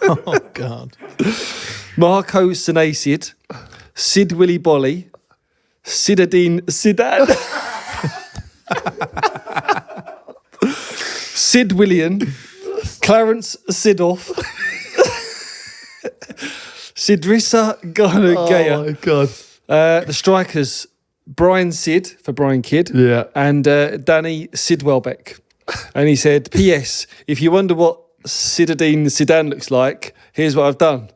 [SPEAKER 3] Oh, God.
[SPEAKER 4] Marco Senacid. Sid Willy Bolly. Sidadine Sidan. Sid William. Clarence Sidoff. Sidrissa Gaya.
[SPEAKER 1] Oh my god!
[SPEAKER 4] The strikers, Brian Sid for Brian Kidd.
[SPEAKER 1] Yeah.
[SPEAKER 4] And Danny Sidwellbeck. And he said, P.S. If you wonder what Sidadine Zidane looks like, here's what I've done.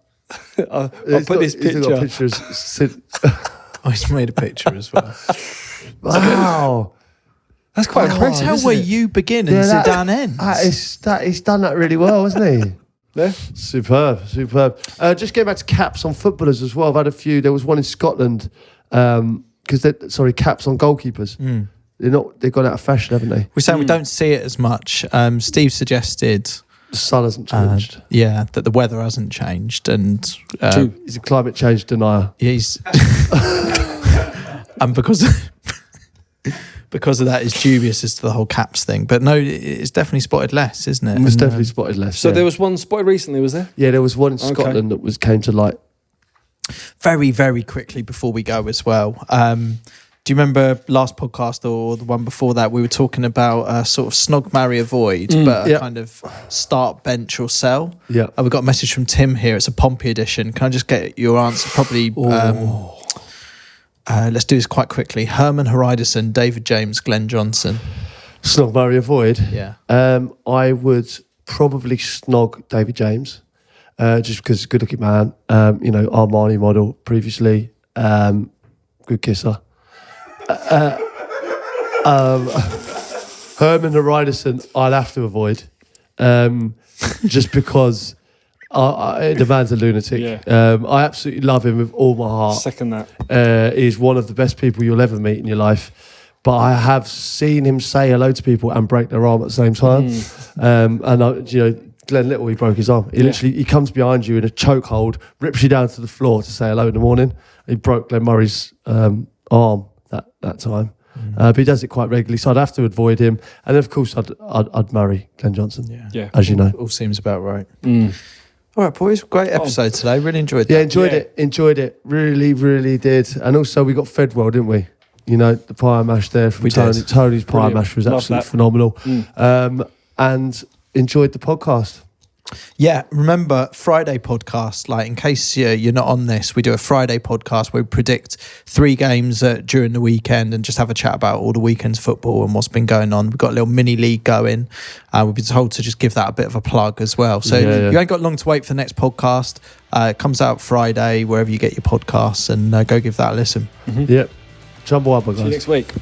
[SPEAKER 4] I'll put this
[SPEAKER 1] He's
[SPEAKER 4] picture.
[SPEAKER 1] got pictures.
[SPEAKER 3] Oh, he's made a picture as well.
[SPEAKER 1] Wow.
[SPEAKER 4] That's quite impressive.
[SPEAKER 3] How
[SPEAKER 4] isn't
[SPEAKER 3] where
[SPEAKER 4] it?
[SPEAKER 3] you begin and
[SPEAKER 1] Yeah,
[SPEAKER 3] Zidane ends.
[SPEAKER 1] He's done that really well, hasn't he?
[SPEAKER 4] Yeah.
[SPEAKER 1] Superb. Just getting back to caps on footballers as well. I've had a few. There was one in Scotland because caps on goalkeepers. They've gone out of fashion, haven't they?
[SPEAKER 3] We're saying we don't see it as much. Steve suggested,
[SPEAKER 1] The sun hasn't changed.
[SPEAKER 3] that the weather hasn't changed, and
[SPEAKER 1] He's a climate change denier.
[SPEAKER 3] he's and because of that, is dubious as to the whole caps thing. But no, it's definitely spotted less, isn't it?
[SPEAKER 1] It's
[SPEAKER 3] And,
[SPEAKER 1] definitely spotted less.
[SPEAKER 4] So
[SPEAKER 1] yeah.
[SPEAKER 4] there was one spotted recently, was there?
[SPEAKER 1] Yeah, there was one in
[SPEAKER 4] Okay.
[SPEAKER 1] Scotland that came to light.
[SPEAKER 3] very, very quickly before we go as well. Do you remember last podcast or the one before that? We were talking about sort of snog, marry, avoid, but a
[SPEAKER 1] yeah.
[SPEAKER 3] kind of start, bench, or sell.
[SPEAKER 1] Yeah.
[SPEAKER 3] We got a message from Tim here. It's a Pompey edition. Can I just get your answer? Probably. Let's do this quite quickly. Herman Haridason, David James, Glenn Johnson.
[SPEAKER 1] Snog, marry, avoid.
[SPEAKER 3] Yeah.
[SPEAKER 1] I would probably snog David James, just because he's a good-looking man. Armani model previously, good kisser. Herman Haridason, I'd have to avoid, just because the man's a lunatic.
[SPEAKER 4] Yeah.
[SPEAKER 1] I absolutely love him with all my heart.
[SPEAKER 4] Second that.
[SPEAKER 1] He's one of the best people you'll ever meet in your life. But I have seen him say hello to people and break their arm at the same time. Glenn Little, he broke his arm. He comes behind you in a chokehold, rips you down to the floor to say hello in the morning. He broke Glenn Murray's arm that time. But he does it quite regularly, so I'd have to avoid him. And of course, I'd marry Glenn Johnson.
[SPEAKER 4] Yeah.
[SPEAKER 1] As you know.
[SPEAKER 3] All seems about right. All right, boys. Great episode today. Really enjoyed that.
[SPEAKER 1] Yeah, enjoyed it. Really, really did. And also, we got fed well, didn't we? You know, the pie mash there from Tony.
[SPEAKER 3] did.
[SPEAKER 1] Tony's pie
[SPEAKER 4] Brilliant.
[SPEAKER 1] mash was
[SPEAKER 4] Love
[SPEAKER 1] absolutely
[SPEAKER 4] that.
[SPEAKER 1] phenomenal. And enjoyed the podcast.
[SPEAKER 3] Yeah, remember Friday podcast, like in case you're not on this, we do a Friday podcast where we predict 3 games during the weekend and just have a chat about all the weekend's football and what's been going on. We've got a little mini league going. We've been told to just give that a bit of a plug as well. So you ain't got long to wait for the next podcast. It comes out Friday, wherever you get your podcasts, and go give that a listen.
[SPEAKER 1] Yep. Jumbo up, guys.
[SPEAKER 4] See you next week.